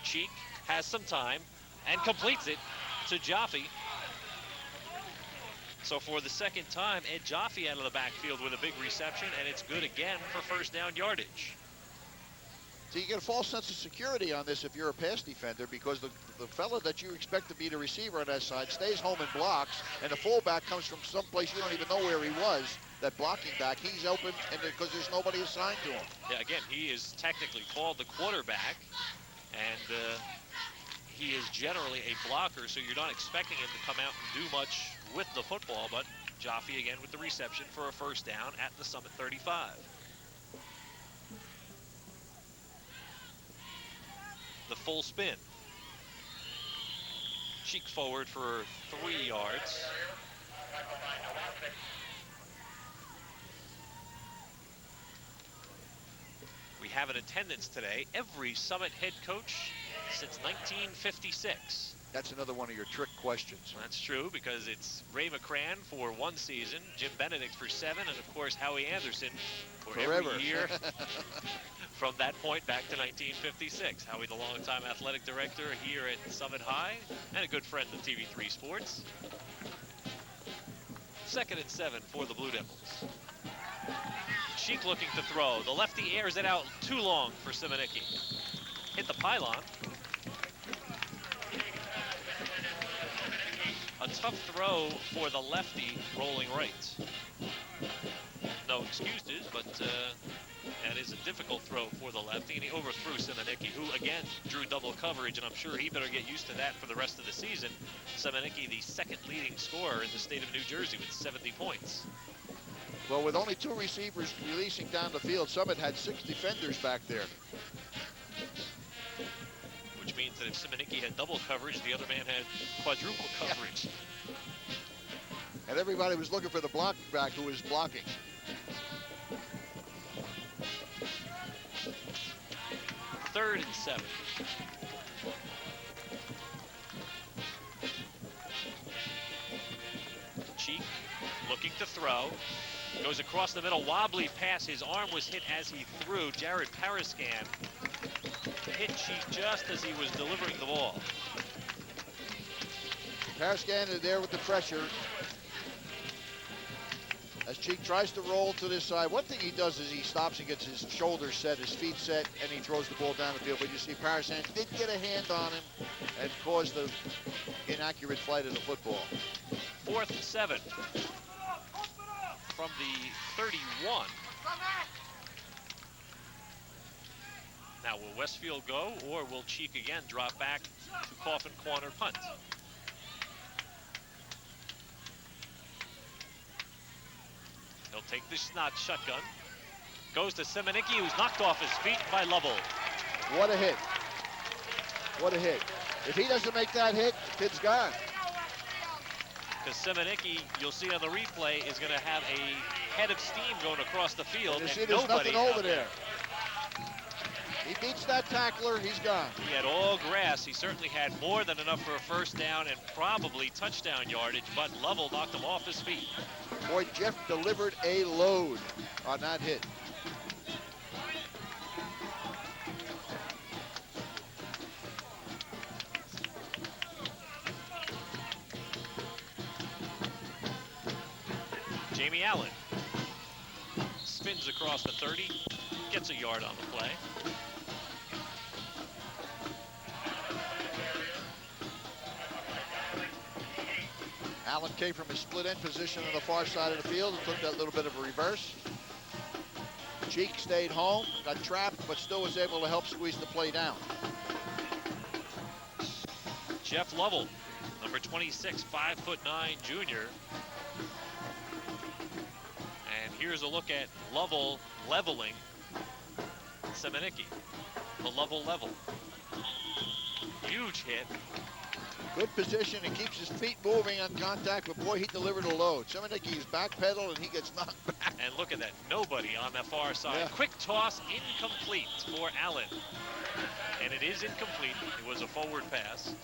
Cheek has some time and completes it to Jaffe. So for the second time, Ed Jaffe out of the backfield with a big reception, and it's good again for 1st down yardage. So you get a false sense of security on this if you're a pass defender, because the fella that you expect to be the receiver on that side stays home and blocks, and the fullback comes from someplace you don't even know where he was. That blocking back, he's open, and because there's nobody assigned to him. Yeah, again, he is technically called the quarterback, and he is generally a blocker, so you're not expecting him to come out and do much with the football, but Jaffe again with the reception for a 1st down at the Summit 35. The full spin. Cheek forward for 3 yards. We have an attendance today. Every Summit head coach since 1956. That's another one of your trick questions. That's true, because it's Ray McCran for 1 season, Jim Benedict for 7, and of course Howie Anderson for Forever. every year from that point back to 1956. Howie, the longtime athletic director here at Summit High, and a good friend of TV3 Sports. 2nd and 7 for the Blue Devils. Cheek looking to throw. The lefty airs it out too long for Semeniki. Hit the pylon. A tough throw for the lefty rolling right. No excuses, but that is a difficult throw for the lefty, and he overthrew Semeniki, who again drew double coverage, and I'm sure he better get used to that for the rest of the season. Semeniki, the 2nd leading scorer in the state of New Jersey with 70 points. Well, with only 2 receivers releasing down the field, Summit had 6 defenders back there. Which means that if Semeniki had double coverage, the other man had quadruple coverage. Yeah. And everybody was looking for the block back who was blocking. Third and 7. Cheek looking to throw. Goes across the middle, wobbly pass. His arm was hit as he threw. Jared Parascan hit Cheek just as he was delivering the ball. Parascan is there with the pressure. As Cheek tries to roll to this side, one thing he does is he stops and gets his shoulders set, his feet set, and he throws the ball down the field. But you see Parascan did get a hand on him and caused the inaccurate flight of the football. 4th and 7 from the 31. Now, will Westfield go, or will Cheek again drop back to Coffin corner punt? He'll take the snot shotgun. Goes to Simonicki, who's knocked off his feet by Lovell. What a hit. What a hit. If he doesn't make that hit, the kid's gone. Because Simonicki, you'll see on the replay, is going to have a head of steam going across the field. You And see, there's nobody nothing over there. He beats that tackler, he's gone. He had all grass. He certainly had more than enough for a first down and probably touchdown yardage, but Lovell knocked him off his feet. Boy, Jeff delivered a load on that hit. Jamie Allen spins across the 30, gets a yard on the play. Allen came from his split end position on the far side of the field and took that little bit of a reverse. Cheek stayed home, got trapped, but still was able to help squeeze the play down. Jeff Lovell, number 26, 5'9" junior. And here's a look at Lovell leveling Simonicki. The Lovell level. Huge hit. Good position, he keeps his feet moving on contact, but boy, he delivered a load. Simonicki's backpedal and he gets knocked back. And look at that, nobody on that far side. Yeah. Quick toss, incomplete for Allen. And it is incomplete. It was a forward pass.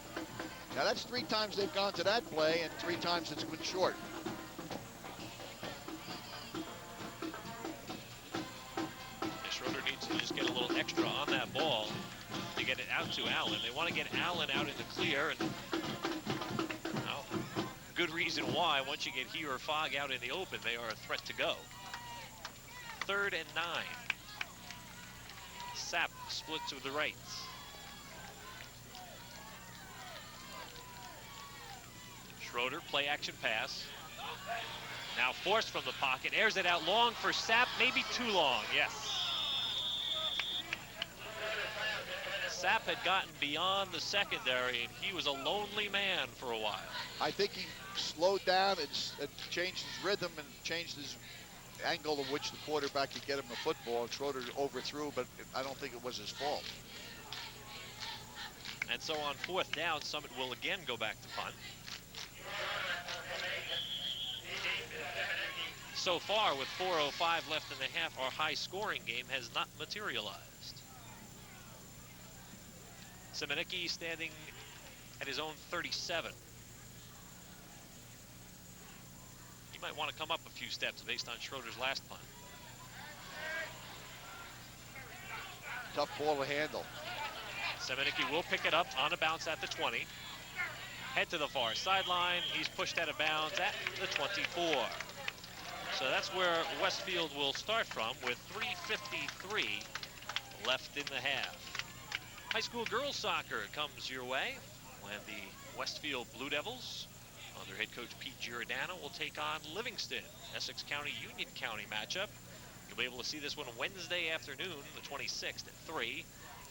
Now that's 3 times they've gone to that play and 3 times it's been short. Schroeder needs to just get a little extra on that ball to get it out to Allen. They want to get Allen out in the clear, and well, good reason why. Once you get he or Fogg out in the open, they are a threat to go. 3rd and 9. Sapp splits to the right. Schroeder, play action pass. Now forced from the pocket, airs it out long for Sapp, maybe too long, yes. Sapp had gotten beyond the secondary, and he was a lonely man for a while. I think he slowed down and changed his rhythm and changed his angle of which the quarterback could get him the football. Schroeder overthrew, but I don't think it was his fault. And so on 4th down, Summit will again go back to punt. So far, with 4:05 left in the half, our high-scoring game has not materialized. Simonicki standing at his own 37. He might want to come up a few steps based on Schroeder's last punt. Tough ball to handle. Simonicki will pick it up on a bounce at the 20. Head to the far sideline. He's pushed out of bounds at the 24. So that's where Westfield will start from with 3:53 left in the half. High school girls soccer comes your way when the Westfield Blue Devils, under head coach Pete Giordano, will take on Livingston, Essex County, Union County matchup. You'll be able to see this one Wednesday afternoon, the 26th at 3,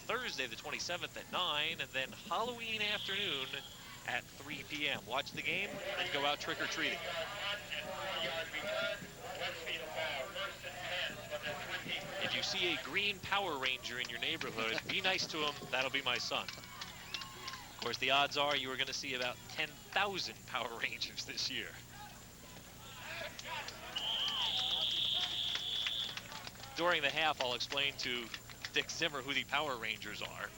Thursday the 27th at 9, and then Halloween afternoon at 3 p.m. Watch the game and go out trick-or-treating. If you see a green Power Ranger in your neighborhood, be nice to him. That'll be my son. Of course, the odds are you are going to see about 10,000 Power Rangers this year. During the half, I'll explain to Dick Zimmer who the Power Rangers are.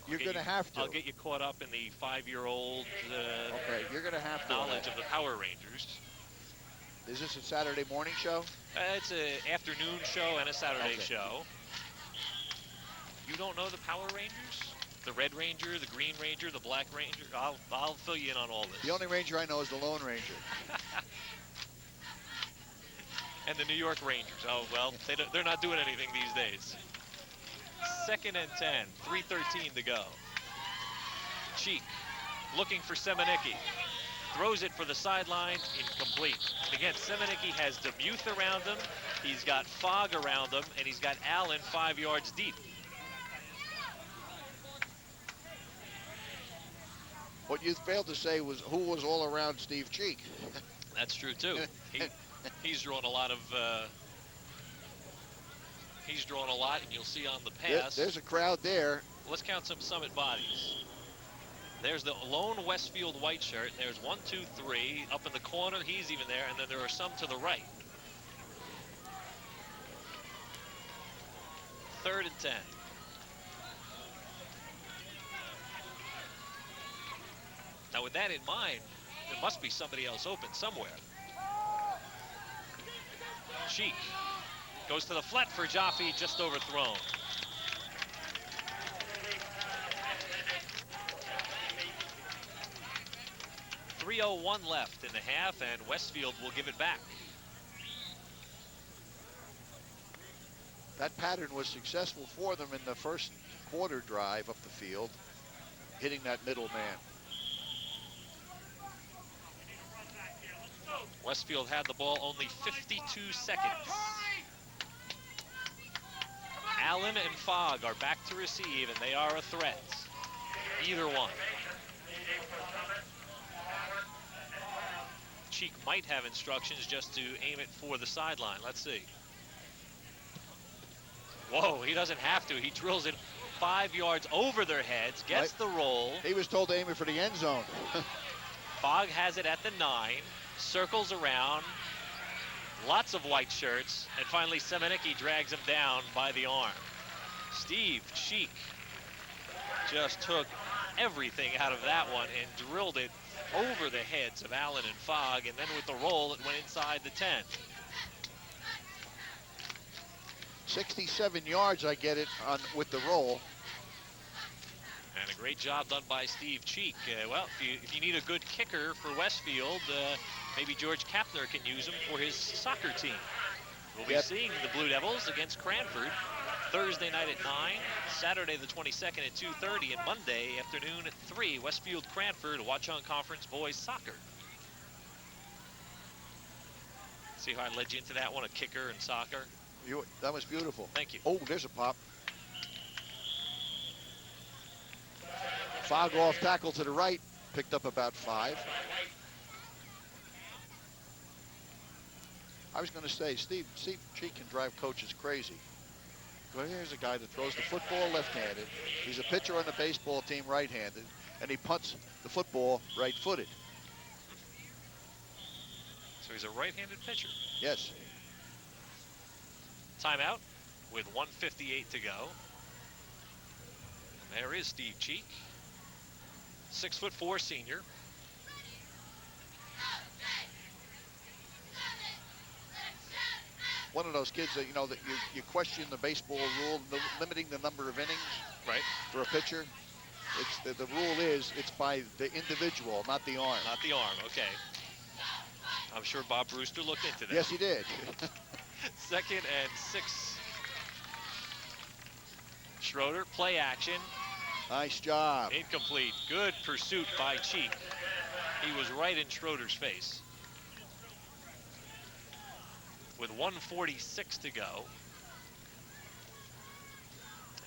You're going to have to. I'll get you caught up in the 5-year-old okay, you're going to have to. knowledge of the Power Rangers. Is this a Saturday morning show? It's an afternoon show and a Saturday Okay. show. You don't know the Power Rangers? The Red Ranger, the Green Ranger, the Black Ranger? I'll fill you in on all this. The only Ranger I know is the Lone Ranger. And the New York Rangers. Oh, well, they're not doing anything these days. 2nd and 10, 3:13 to go. Cheek looking for Semenicki. Throws it for the sideline, incomplete. And again, Semenicki has Demuth around him, he's got Fogg around him, and he's got Allen 5 yards deep. What you failed to say was who was all around Steve Cheek. That's true, too. He's drawn a lot of... he's drawn a lot, and you'll see on the pass. There's a crowd there. Let's count some Summit bodies. There's the lone Westfield white shirt. There's 1, 2, 3. Up in the corner, he's even there, and then there are some to the right. 3rd and 10. Now, with that in mind, there must be somebody else open somewhere. Cheek goes to the flat for Jaffe, just overthrown. .301 left in the half, and Westfield will give it back. That pattern was successful for them in the first quarter drive up the field, hitting that middle man. Westfield had the ball only 52 seconds. Allen and Fogg are back to receive, and they are a threat. Either one. Cheek might have instructions just to aim it for the sideline. Let's see. Whoa, he doesn't have to. He drills it 5 yards over their heads, gets the roll. He was told to aim it for the end zone. Fogg has it at the 9, circles around, lots of white shirts, and finally Semenicki drags him down by the arm. Steve Cheek just took everything out of that one and drilled it over the heads of Allen and Fogg, and then with the roll, it went inside the 10. 67 yards, I get it, with the roll. And a great job done by Steve Cheek. Well, if you need a good kicker for Westfield, maybe George Kapner can use him for his soccer team. We'll be seeing the Blue Devils against Cranford Thursday night at 9, Saturday the 22nd at 2:30, and Monday afternoon at 3, Westfield Cranford, Watch on Conference Boys Soccer. See how I led you into that one, a kicker and soccer? That was beautiful. Thank you. Oh, there's a pop. Fogg off tackle to the right, picked up about 5. I was going to say, Steve Cheek can drive coaches crazy. Well, here's a guy that throws the football left-handed. He's a pitcher on the baseball team right-handed, and he punts the football right-footed. So he's a right-handed pitcher. Yes. Timeout with 1:58 to go. And there is Steve Cheek, 6'4" senior. One of those kids that, that you question the baseball rule, limiting the number of innings for a pitcher. It's the rule is it's by the individual, not the arm. Not the arm, okay. I'm sure Bob Brewster looked into that. Yes, he did. 2nd and 6. Schroeder, play action. Nice job. Incomplete. Good pursuit by Cheek. He was right in Schroeder's face. With 1:46 to go.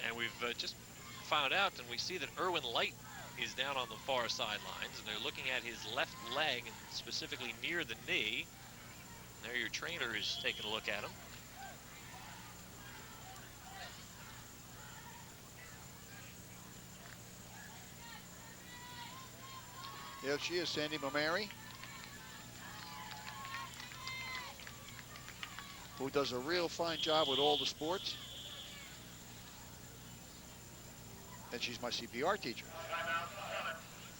And we've just found out, and we see that Erwin Light is down on the far sidelines, and they're looking at his left leg, and specifically near the knee. There your trainer is taking a look at him. There she is, Sandy Momari, who does a real fine job with all the sports. And she's my CPR teacher.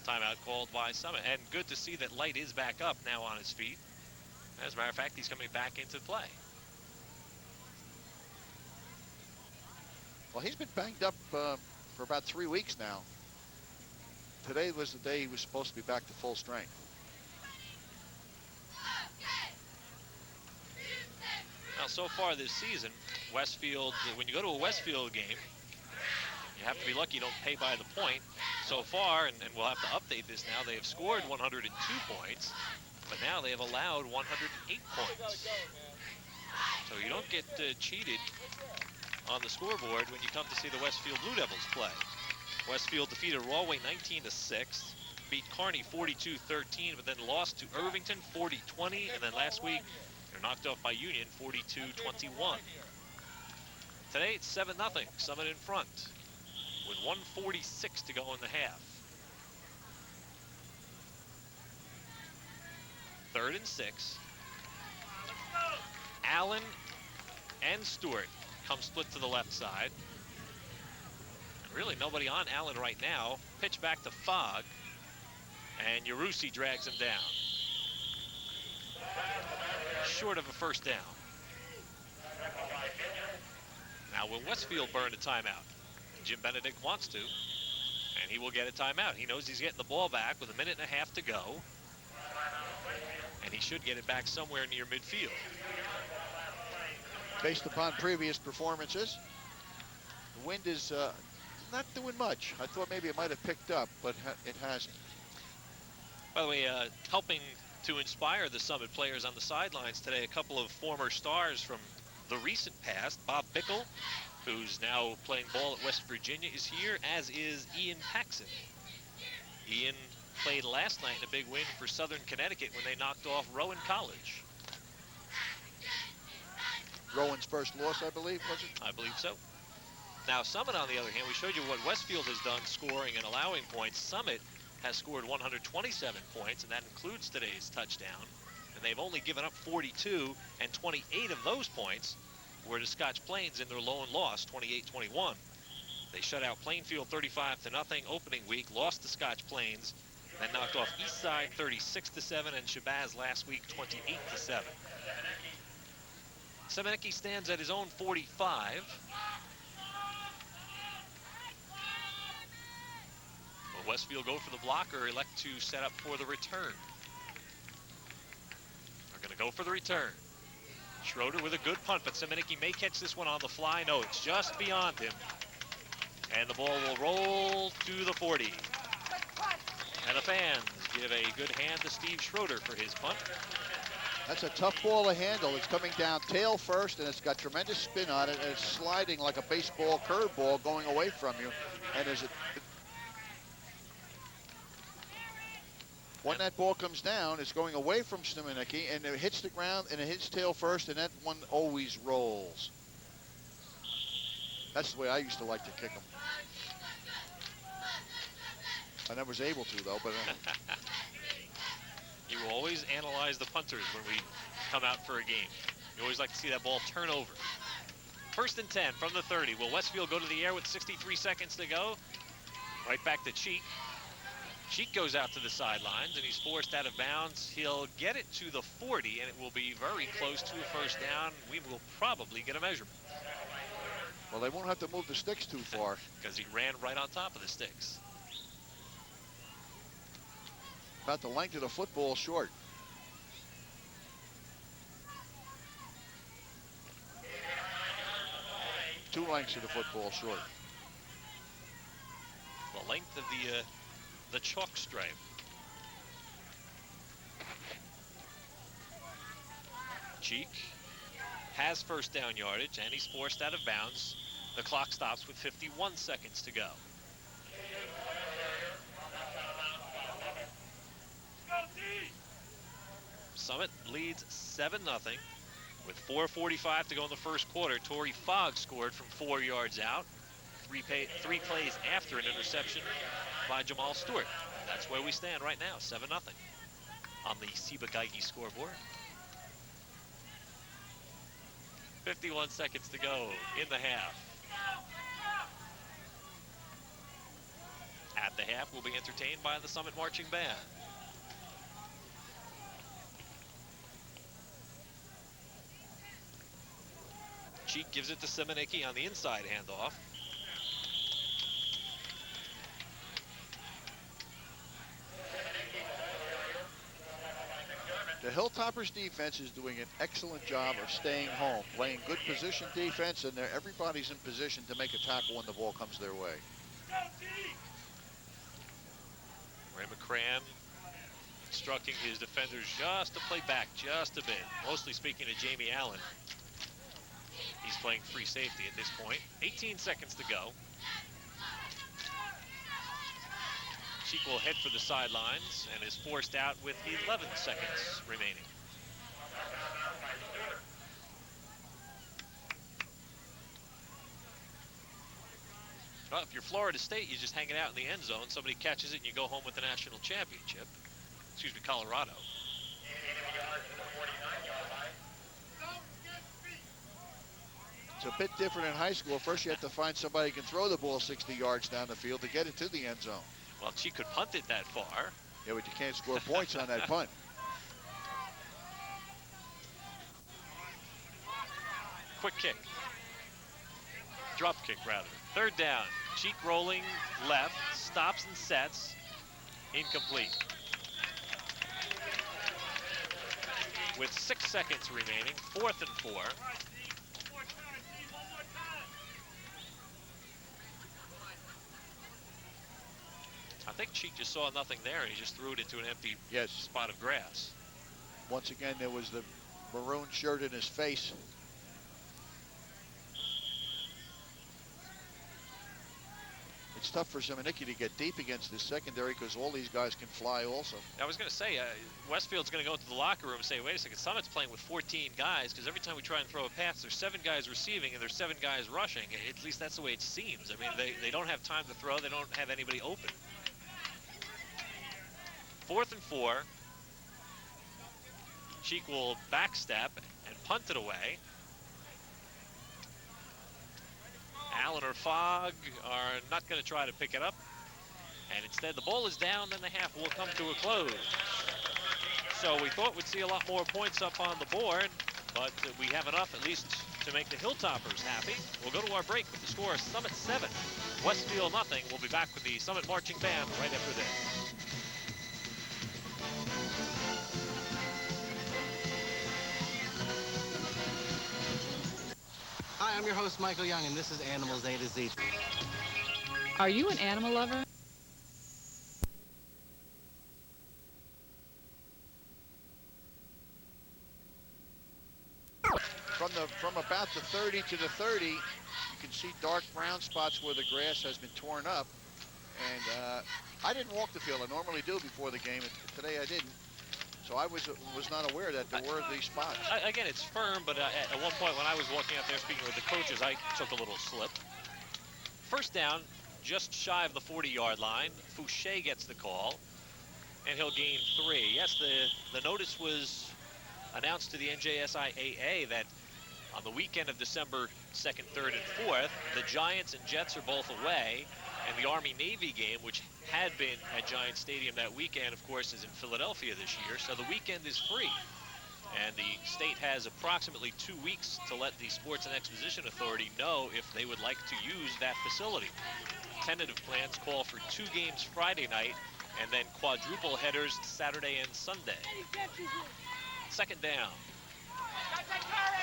Timeout called by Summit. And good to see that Light is back up now on his feet. As a matter of fact, he's coming back into play. Well, he's been banged up for about 3 weeks now. Today was the day he was supposed to be back to full strength. Now, so far this season, Westfield, when you go to a Westfield game, you have to be lucky you don't pay by the point. So far, and we'll have to update this now, they have scored 102 points, but now they have allowed 108 points. So you don't get cheated on the scoreboard when you come to see the Westfield Blue Devils play. Westfield defeated Rawway 19-6, beat Kearney 42-13, but then lost to Irvington 40-20, and then last week they're knocked off by Union 42-21. Today it's 7-0, Summit in front with 1:46 to go in the half. 3rd and 6. Allen and Stewart come split to the left side. Really nobody on Allen right now. Pitch back to Fogg, and Yarusi drags him down. Short of a first down. Now will Westfield burn a timeout? Jim Benedict wants to, and he will get a timeout. He knows he's getting the ball back with 1.5 minutes to go, and he should get it back somewhere near midfield. Based upon previous performances, the wind is not doing much. I thought maybe it might have picked up, but it hasn't. By the way, helping to inspire the Summit players on the sidelines today, a couple of former stars from the recent past. Bob Bickle, who's now playing ball at West Virginia, is here, as is Ian Paxson. Ian played last night in a big win for Southern Connecticut when they knocked off Rowan College. Rowan's first loss, I believe, was it? I believe so. Now, Summit, on the other hand, we showed you what Westfield has done scoring and allowing points. Summit has scored 127 points, and that includes today's touchdown. And they've only given up 42, and 28 of those points were to Scotch Plains in their lone loss, 28-21. They shut out Plainfield 35-0 opening week, lost to Scotch Plains, then knocked off Eastside 36-7 and Shabazz last week 28-7. Semeniki stands at his own 45. Will Westfield go for the block or elect to set up for the return? They're going to go for the return. Schroeder with a good punt, but Semeniki may catch this one on the fly. No, it's just beyond him. And the ball will roll to the 40. And the fans give a good hand to Steve Schroeder for his punt. That's a tough ball to handle. It's coming down tail first, and it's got tremendous spin on it, and it's sliding like a baseball curveball going away from you. And when that ball comes down, it's going away from Semeniki, and it hits the ground, and it hits tail first, and that one always rolls. That's the way I used to like to kick them. I never was able to, though, but... You always analyze the punters when we come out for a game. You always like to see that ball turn over. 1st and 10 from the 30. Will Westfield go to the air with 63 seconds to go? Right back to Cheek. Cheek goes out to the sidelines, and he's forced out of bounds. He'll get it to the 40, and it will be very close to a first down. We will probably get a measurement. Well, they won't have to move the sticks too far. Because he ran right on top of the sticks. About the length of the football short. Two lengths of the football short. The length of the chalk stripe. Cheek has first down yardage, and he's forced out of bounds. The clock stops with 51 seconds to go. Summit leads 7-0 with 4:45 to go in the first quarter. Torrey Fogg scored from 4 yards out. Three plays after an interception by Jamal Stewart. That's where we stand right now, 7-0 on the Seba Geigy scoreboard. 51 seconds to go in the half. At the half, we'll be entertained by the Summit Marching Band. Cheek gives it to Simonicki on the inside handoff. The Hilltoppers defense is doing an excellent job of staying home, playing good position defense, and everybody's in position to make a tackle when the ball comes their way. Ray McCran instructing his defenders just to play back just a bit. Mostly speaking to Jamie Allen. He's playing free safety at this point. 18 seconds to go. Cheek will head for the sidelines and is forced out with 11 seconds remaining. Well, if you're Florida State, you're just hanging out in the end zone. Somebody catches it and you go home with the national championship. Excuse me, Colorado. It's a bit different in high school. First, you have to find somebody who can throw the ball 60 yards down the field to get it to the end zone. Well, Cheek could punt it that far. Yeah, but you can't score points on that punt. Quick kick. Drop kick, rather. Third down. Cheek rolling left. Stops and sets. Incomplete. With 6 seconds remaining, 4th and 4. I think Cheek just saw nothing there and he just threw it into an empty spot of grass. Once again, there was the maroon shirt in his face. It's tough for Simonicki to get deep against this secondary because all these guys can fly also. I was going to say, Westfield's going to go into the locker room and say, wait a second, Summit's playing with 14 guys because every time we try and throw a pass, there's 7 guys receiving and there's 7 guys rushing. At least that's the way it seems. I mean, they don't have time to throw. They don't have anybody open. 4th and 4. Cheek will backstep and punt it away. Allen or Fogg are not going to try to pick it up. And instead, the ball is down, then the half will come to a close. So we thought we'd see a lot more points up on the board, but we have enough at least to make the Hilltoppers happy. We'll go to our break with the score: Summit 7, Westfield nothing. We'll be back with the Summit Marching Band right after this. Hi, I'm your host, Michael Young, and this is Animals A to Z. Are you an animal lover? From about the 30 to the 30, you can see dark brown spots where the grass has been torn up. And I didn't walk the field. I normally do before the game. Today I didn't. So I was not aware that there were these spots. Again, it's firm, but at one point when I was walking out there speaking with the coaches, I took a little slip. First down, just shy of the 40-yard line. Fouché gets the call, and he'll gain 3. Yes, the notice was announced to the NJSIAA that on the weekend of December 2nd, 3rd, and 4th, the Giants and Jets are both away, and the Army-Navy game, which had been at Giant Stadium that weekend, of course, is in Philadelphia this year, so the weekend is free. And the state has approximately 2 weeks to let the Sports and Exposition Authority know if they would like to use that facility. Tentative plans call for 2 games Friday night and then quadruple headers Saturday and Sunday. Second down.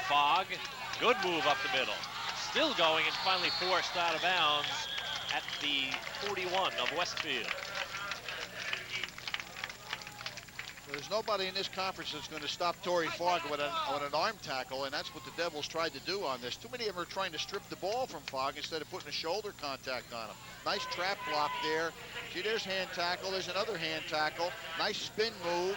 Fogg, good move up the middle. Still going and finally forced out of bounds at the 41 of Westfield. There's nobody in this conference that's going to stop Torrey Fogg with an arm tackle, and that's what the Devils tried to do on this. Too many of them are trying to strip the ball from Fogg instead of putting a shoulder contact on him. Nice trap block there. See, there's hand tackle. There's another hand tackle. Nice spin move.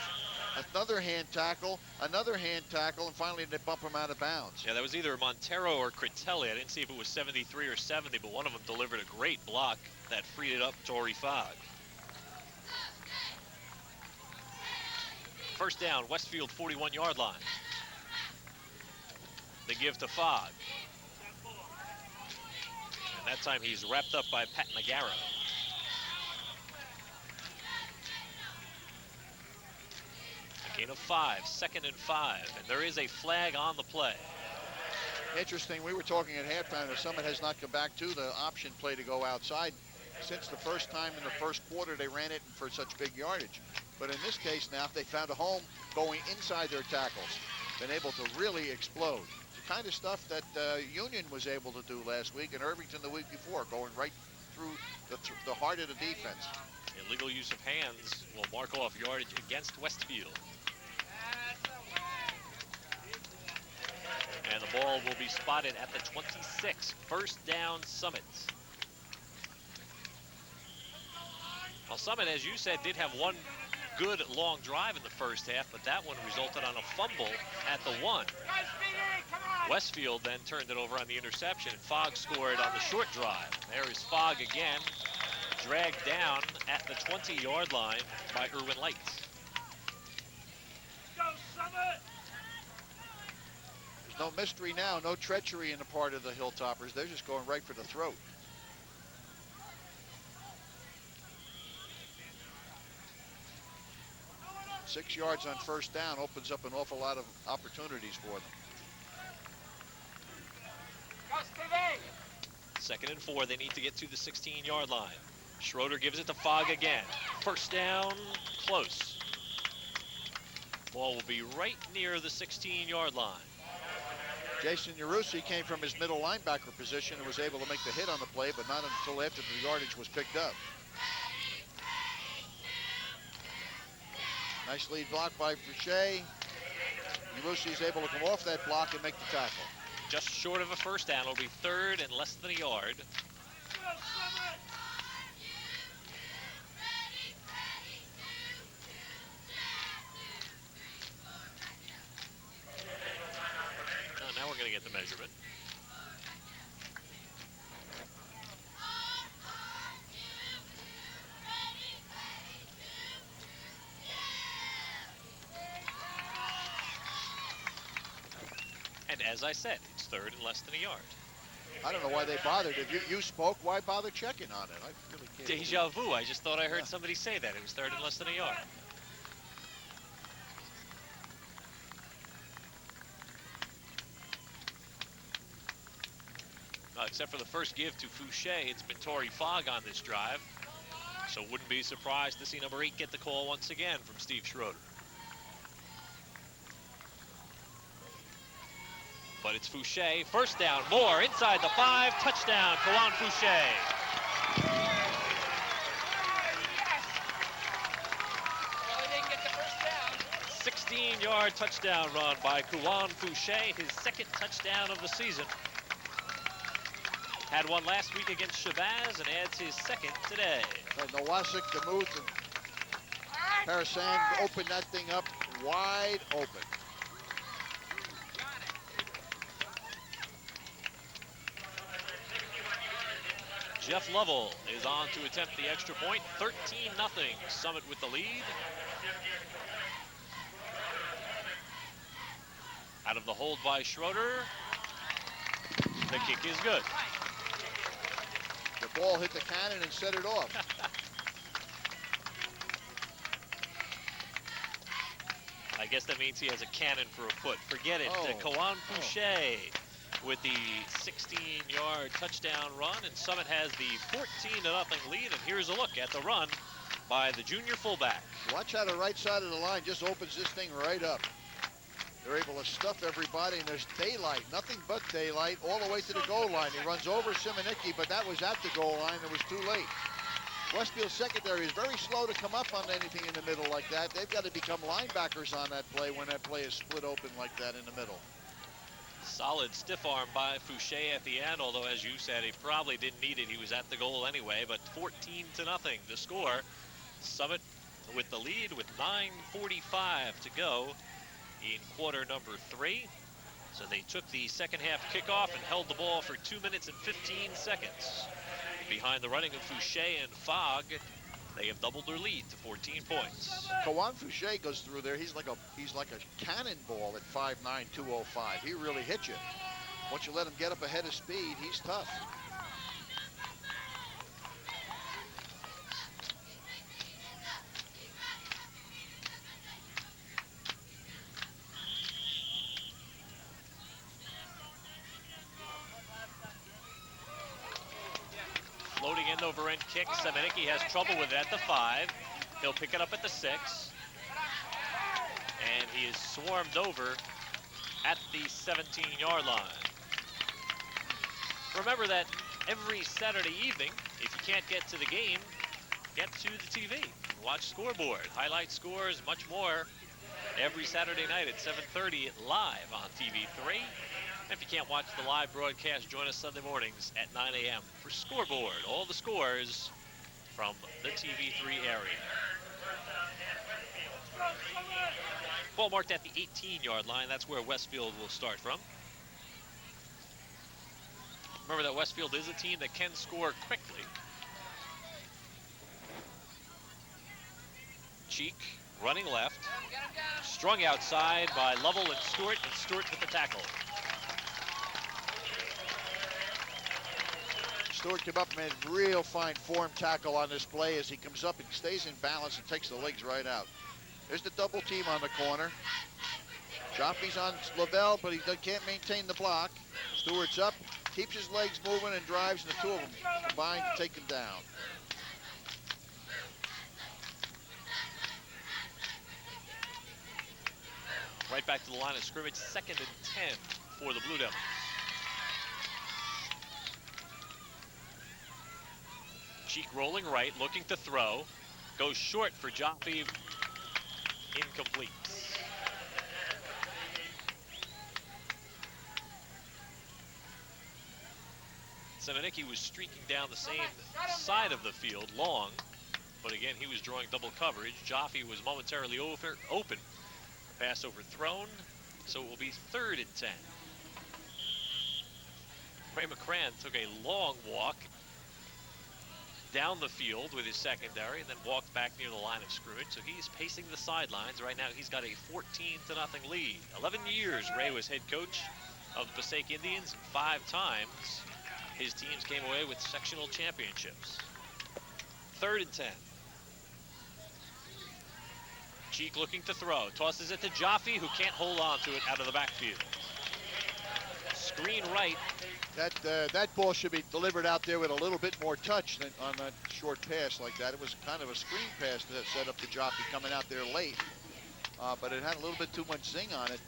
Another hand tackle, and finally they bump him out of bounds. Yeah, that was either Montero or Critelli. I didn't see if it was 73 or 70, but one of them delivered a great block that freed it up Torrey Fogg. First down, Westfield 41-yard line. The give to Fogg. And that time he's wrapped up by Pat Magaro. A gain of 5, 2nd and 5, and there is a flag on the play. Interesting, we were talking at halftime that Summit has not come back to the option play to go outside since the first time in the first quarter they ran it for such big yardage. But in this case now, they found a home going inside their tackles, been able to really explode. The kind of stuff that Union was able to do last week and Irvington the week before, going right through the heart of the defense. Illegal use of hands will mark off yardage against Westfield. And the ball will be spotted at the 26. First down, Summit. Well, Summit, as you said, did have one good long drive in the first half, but that one resulted on a fumble at the 1. Westfield then turned it over on the interception, and Fogg scored on the short drive. There is Fogg again, dragged down at the 20-yard line by Irwin Lights. There's no mystery now, no treachery in the part of the Hilltoppers. They're just going right for the throat. Six yards on first down opens up an awful lot of opportunities for them. 2nd and 4, they need to get to the 16-yard line. Schroeder gives it to Fogg again. First down, close. Ball will be right near the 16-yard line. Jason Yarusi came from his middle linebacker position and was able to make the hit on the play, but not until after the yardage was picked up. Nice lead block by Fouché. Yarusi is able to come off that block and make the tackle. Just short of a first down. It'll be 3rd and less than a yard. Now we're going to get the measurement. And as I said, it's 3rd and less than a yard. I don't know why they bothered. If you spoke, why bother checking on it? I really can't. Deja vu. I just thought I heard somebody say that. It was 3rd and less than a yard. Except for the first give to Fouché, it's been Torrey Fogg on this drive. So wouldn't be surprised to see number 8 get the call once again from Steve Schroeder. But it's Fouché. First down, more inside the 5. Touchdown, Kawan Fouché. 16-yard touchdown run by Kawan Fouché, his 2nd touchdown of the season. Had one last week against Shabazz and adds his 2nd today. Nowasik, DeMuth, and Parasan opened that thing up wide open. Jeff Lovell is on to attempt the extra point. 13-0. Summit with the lead. Out of the hold by Schroeder. The kick is good. The ball hit the cannon and set it off. I guess that means he has a cannon for a foot. Forget it. Kawan Fouché with the 16-yard touchdown run, and Summit has the 14-0 lead. And here's a look at the run by the junior fullback. Watch how the right side of the line just opens this thing right up. They're able to stuff everybody, and there's daylight, nothing but daylight, all the way to the goal line. He runs over Simonicki, but that was at the goal line. It was too late. Westfield secondary is very slow to come up on anything in the middle like that. They've got to become linebackers on that play when that play is split open like that in the middle. Solid stiff arm by Fouché at the end, although as you said, he probably didn't need it. He was at the goal anyway, but 14-0 the score. Summit with the lead with 9:45 to go in quarter number 3. So they took the second half kickoff and held the ball for 2 minutes and 15 seconds. Behind the running of Fouché and Fogg, they have doubled their lead to 14 points. Kawan Fouché goes through there. He's like a cannonball at 5'9", 205. He really hits you. Once you let him get up ahead of speed, he's tough. line kick. Semeniki has trouble with it at the 5. He'll pick it up at the 6. And he is swarmed over at the 17-yard line. Remember that every Saturday evening, if you can't get to the game, get to the TV. Watch Scoreboard, highlight scores, much more. Every Saturday night at 7:30 live on TV3. And if you can't watch the live broadcast, join us Sunday mornings at 9 a.m. for Scoreboard. All the scores from the TV3 area. Ball marked at the 18-yard line. That's where Westfield will start from. Remember that Westfield is a team that can score quickly. Cheek running left. Strung outside by Lovell and Stewart with the tackle. Stewart came up and made a real fine form tackle on this play as he comes up and stays in balance and takes the legs right out. There's the double team on the corner. Joffrey's on Lavelle, but he can't maintain the block. Stewart's up, keeps his legs moving and drives, and the two of them combine to take him down. Right back to the line of scrimmage, 2nd and 10 for the Blue Devils. Cheek rolling right, looking to throw. Goes short for Jaffe. Incomplete. Semeniki was streaking down the same side of the field, long. But again, he was drawing double coverage. Jaffe was momentarily open. Pass overthrown, so it will be 3rd and 10. Ray McCran took a long walk down the field with his secondary and then walked back near the line of scrimmage. So he's pacing the sidelines. Right now he's got a 14-0 lead. 11 years Ray was head coach of the Passaic Indians, and 5 times his teams came away with sectional championships. 3rd and 10. Cheek looking to throw. Tosses it to Jaffe, who can't hold on to it out of the backfield. Screen right. That ball should be delivered out there with a little bit more touch than on that short pass like that. It was kind of a screen pass that set up to Jaffe coming out there late. But it had a little bit too much zing on it.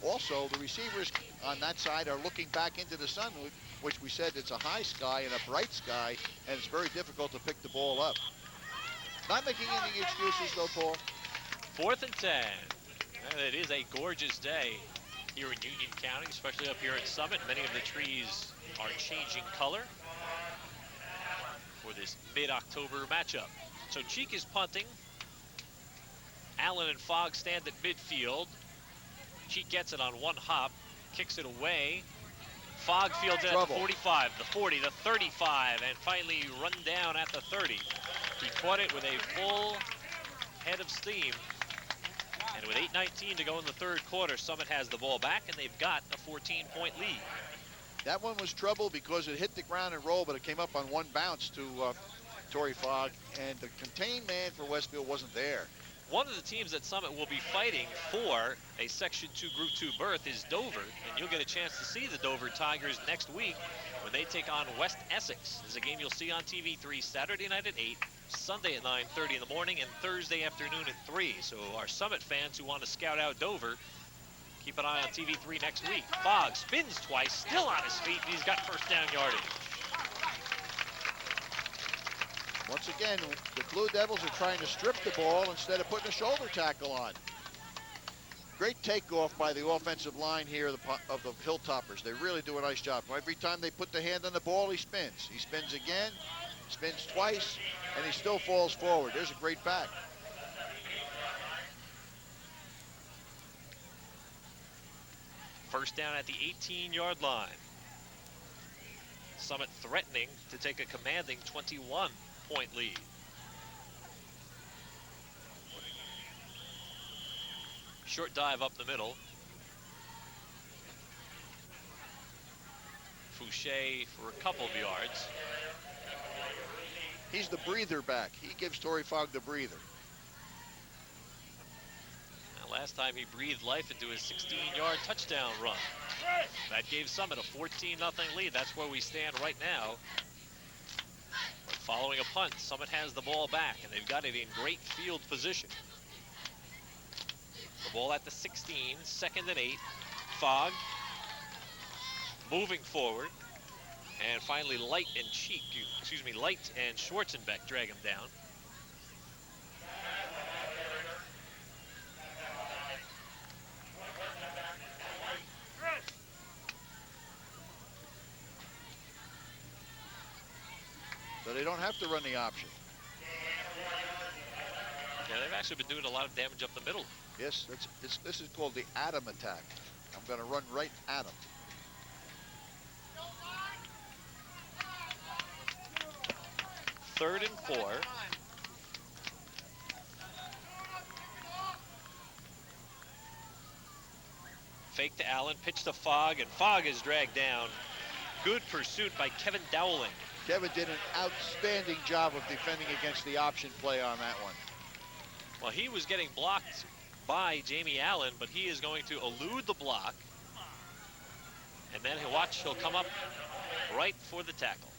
Also, the receivers on that side are looking back into the sun, which we said it's a high sky and a bright sky, and it's very difficult to pick the ball up. Not making any excuses though, Paul. 4th and 10. And it is a gorgeous day here in Union County, especially up here at Summit. Many of the trees are changing color for this mid-October matchup. So Cheek is punting. Allen and Fogg stand at midfield. Cheek gets it on one hop, kicks it away. Fogg fields it at the 45, the 40, the 35, and finally run down at the 30. He caught it with a full head of steam. And with 8:19 to go in the 3rd quarter, Summit has the ball back, and they've got a 14-point lead. That one was trouble because it hit the ground and rolled, but it came up on one bounce to Torrey Fogg, and the contained man for Westfield wasn't there. One of the teams that Summit will be fighting for a Section 2 Group 2 berth is Dover, and you'll get a chance to see the Dover Tigers next week when they take on West Essex. This is a game you'll see on TV3 Saturday night at 8, Sunday at 9:30 in the morning, and Thursday afternoon at 3. So our Summit fans who want to scout out Dover, keep an eye on TV3 next week. Fogg spins twice, still on his feet, and he's got 1st down yardage. Once again, the Blue Devils are trying to strip the ball instead of putting a shoulder tackle on. Great takeoff by the offensive line here of the Hilltoppers. They really do a nice job. Every time they put the hand on the ball, he spins. He spins again, spins twice, and he still falls forward. There's a great back. First down at the 18-yard line. Summit threatening to take a commanding 21-point lead. Short dive up the middle. Fouché for a couple of yards. He's the breather back. He gives Torrey Fogg the breather. Last time he breathed life into his 16-yard touchdown run. That gave Summit a 14-0 lead. That's where we stand right now. Following a punt, Summit has the ball back, and they've got it in great field position. The ball at the 16, 2nd and 8. Fogg moving forward. And finally, Light and Schwarzenbeck drag him down. So they don't have to run the option. Yeah, they've actually been doing a lot of damage up the middle. Yes, this is called the Adam attack. I'm going to run right at him. Third and 4. Fake to Allen, pitch to Fogg, and Fogg is dragged down. Good pursuit by Kevin Dowling. Kevin did an outstanding job of defending against the option play on that one. Well, he was getting blocked by Jamie Allen, but he is going to elude the block. And then he'll come up right for the tackle.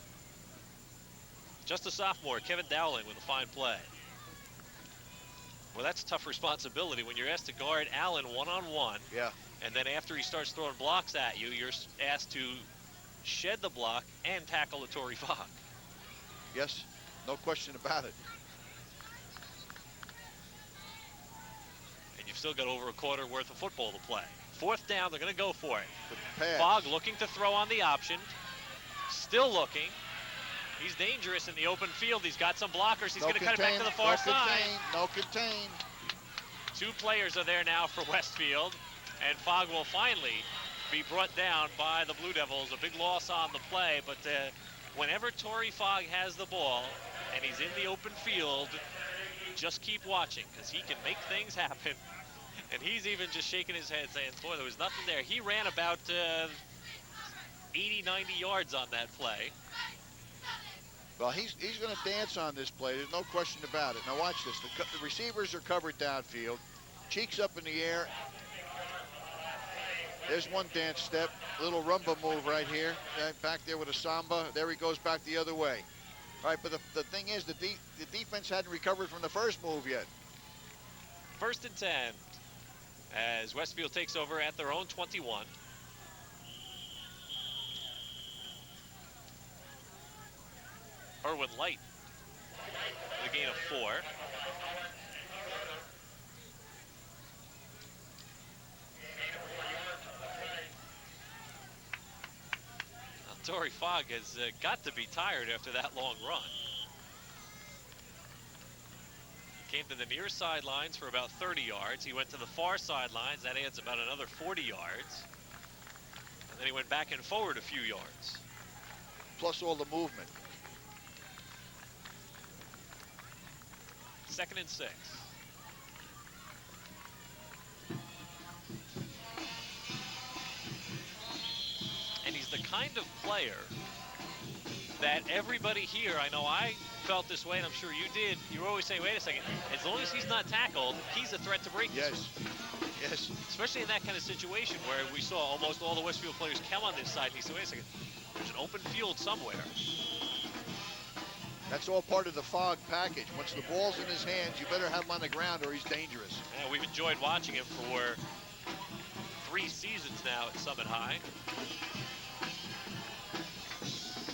Just a sophomore, Kevin Dowling with a fine play. Well, that's a tough responsibility when you're asked to guard Allen one-on-one. Yeah. And then after he starts throwing blocks at you, you're asked to shed the block and tackle the Torrey Fogg. Yes, no question about it. And you've still got over a quarter worth of football to play. 4th down, they're going to go for it. Pass. Fogg looking to throw on the option. Still looking. He's dangerous in the open field. He's got some blockers. He's going to cut it back to the far side. No contain. 2 players are there now for Westfield. And Fogg will finally be brought down by the Blue Devils. A big loss on the play, but whenever Torrey Fogg has the ball and he's in the open field, just keep watching because he can make things happen. And he's even just shaking his head saying, boy, there was nothing there. He ran about 80, 90 yards on that play. Well, he's going to dance on this play. There's no question about it. Now watch this. The receivers are covered downfield. Cheeks up in the air. There's one dance step. Little rumba move right here. Back there with a samba. There he goes back the other way. All right, but the thing is, the defense hadn't recovered from the first move yet. 1st and 10 as Westfield takes over at their own 21. Irwin Light with a gain of 4. Torrey Fogg has got to be tired after that long run. Came to the near sidelines for about 30 yards. He went to the far sidelines. That adds about another 40 yards. And then he went back and forward a few yards. Plus all the movement. 2nd and 6. And he's the kind of player that everybody here, I know I felt this way, and I'm sure you did. You were always saying, wait a second, as long as he's not tackled, he's a threat to break this one. Yes. Especially in that kind of situation where we saw almost all the Westfield players come on this side, and he said, wait a second, there's an open field somewhere. That's all part of the Fogg package. Once the ball's in his hands, you better have him on the ground or he's dangerous. Yeah, we've enjoyed watching him for 3 seasons now at Summit High.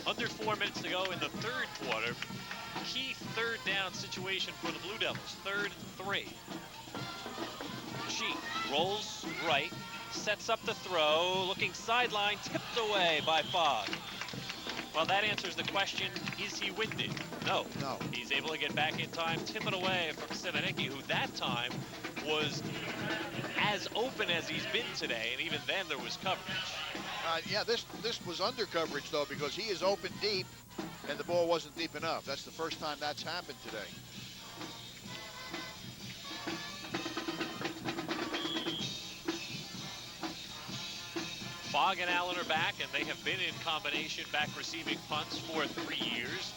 Under 4 minutes to go in the 3rd quarter. Key 3rd down situation for the Blue Devils. 3rd and 3. Sheet rolls right, sets up the throw, looking sideline, tipped away by Fogg. Well, that answers the question, is he winded? No. No. He's able to get back in time, tip it away from Simonicki, who that time was as open as he's been today, and even then there was coverage. Yeah, this was under coverage, though, because he is open deep, and the ball wasn't deep enough. That's the first time that's happened today. Fogg and Allen are back, and they have been in combination back receiving punts for 3 years.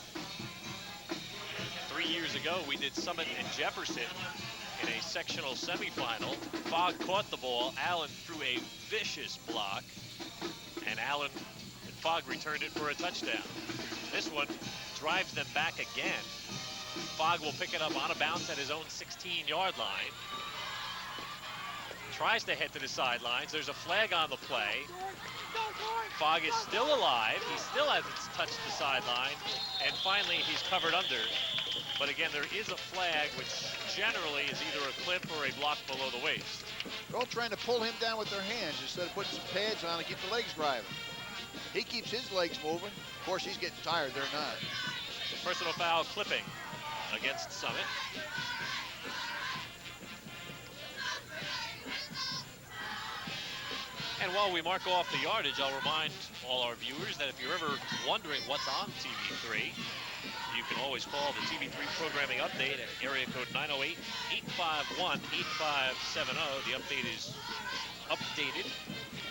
3 years ago, we did Summit and Jefferson in a sectional semifinal. Fogg caught the ball. Allen threw a vicious block, and Allen and Fogg returned it for a touchdown. This one, drives them back again. Fogg will pick it up on a bounce at his own 16-yard line. Tries to head to the sidelines. There's a flag on the play. Fogg is still alive. He still hasn't touched the sideline. And finally, he's covered under. But again, there is a flag, which generally is either a clip or a block below the waist. They're all trying to pull him down with their hands instead of putting some pads on and keep the legs driving. He keeps his legs moving. Of course, he's getting tired. They're not. Personal foul clipping against Summit. And while we mark off the yardage, I'll remind all our viewers that if you're ever wondering what's on TV3, you can always call the TV3 programming update at area code 908-851-8570. The update is updated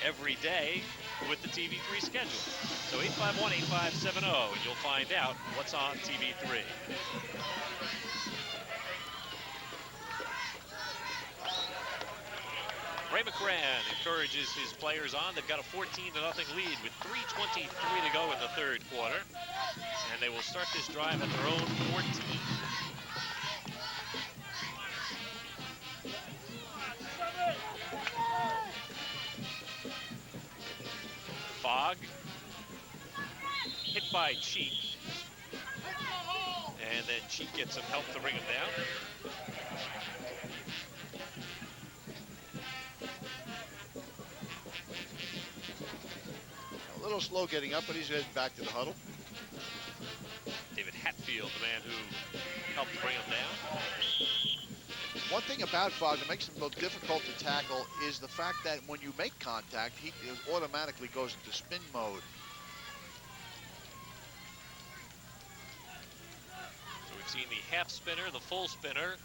every day with the TV3 schedule. So 851-8570, and you'll find out what's on TV3. Ray McCran encourages his players on. They've got a 14-0 lead with 3:23 to go in the third quarter. And they will start this drive at their own 14. Fogg hit by Cheek. And then Cheek gets some help to bring him down. A little slow getting up, but he's heading back to the huddle. David Hatfield, the man who helped bring him down. One thing about Fogg that makes him so difficult to tackle is the fact that when you make contact, he automatically goes into spin mode. So we've seen the half spinner, the full spinner,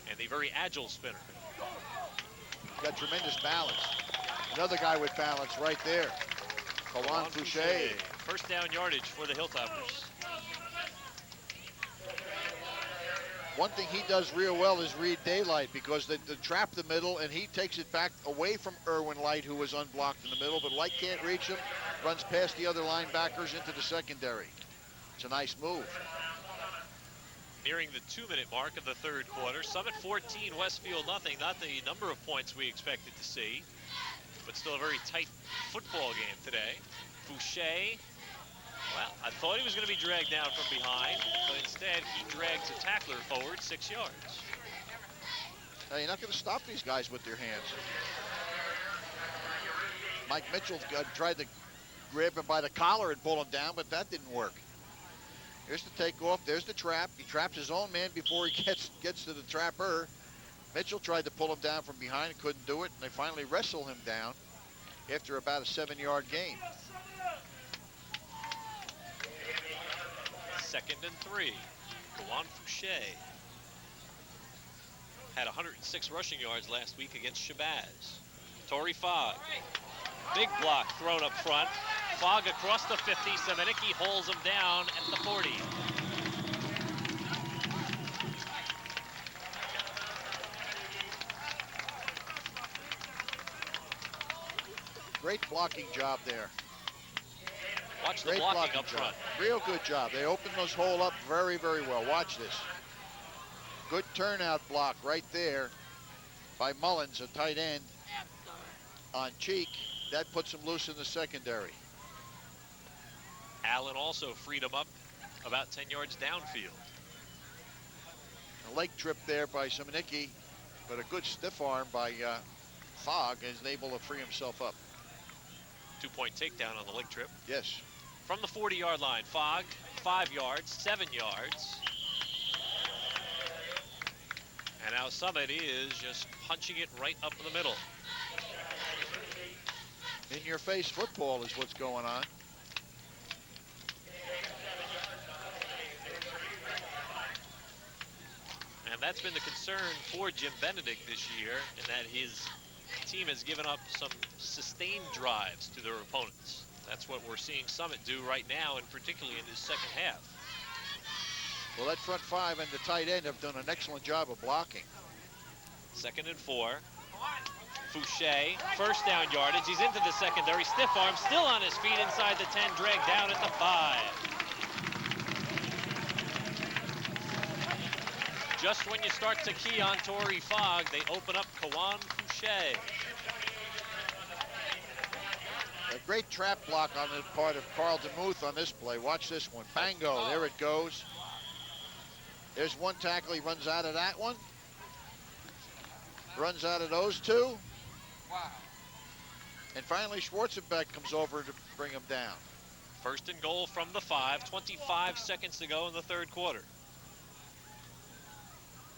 and the very agile spinner. He's got tremendous balance. Another guy with balance right there. Kawan Fouché. First down yardage for the Hilltoppers. One thing he does real well is read daylight, because they trap the middle and he takes it back away from Irwin Light, who was unblocked in the middle, but Light can't reach him, runs past the other linebackers into the secondary. It's a nice move. Nearing the 2-minute mark of the third quarter. Summit 14, Westfield nothing. Not the number of points we expected to see, but still a very tight football game today. Fouché, well, I thought he was going to be dragged down from behind, but instead he drags a tackler forward 6 yards. Now, you're not going to stop these guys with their hands. Mike Mitchell tried to grab him by the collar and pull him down, but that didn't work. Here's the takeoff. There's the trap. He traps his own man before he gets to the trapper. Mitchell tried to pull him down from behind and couldn't do it, and they finally wrestle him down after about a 7-yard gain. 2nd and 3. Kawan Fouché had 106 rushing yards last week against Shabazz. Torrey Fogg. Big block thrown up front. Fogg across the 50. Semenicki holds him down at the 40. Great blocking job there. Watch the Great blocking up front. Real good job. They opened this hole up very, very well. Watch this. Good turnout block right there by Mullins, a tight end, on Cheek. That puts him loose in the secondary. Allen also freed him up about 10 yards downfield. A leg trip there by Semenicki, but a good stiff arm by Fogg is able to free himself up. 2-point takedown on the leg trip. Yes. From the 40-yard line, Fogg, 5 yards, 7 yards. And now Summit is just punching it right up in the middle. In-your-face football is what's going on. And that's been the concern for Jim Benedict this year, in that his team has given up some sustained drives to their opponents. That's what we're seeing Summit do right now, and particularly in this second half. Well, that front five and the tight end have done an excellent job of blocking. 2nd and 4. Fouché, first down yardage. He's into the secondary. Stiff arm, still on his feet inside the 10, dragged down at the 5. Just when you start to key on Torrey Fogg, they open up Kawan Fouché. A great trap block on the part of Carl DeMuth on this play. Watch this one. Bango, there it goes. There's one tackle, he runs out of that one. Runs out of those two. Wow. And finally, Schwarzenbeck comes over to bring him down. First and goal from the 5, 25 seconds to go in the third quarter.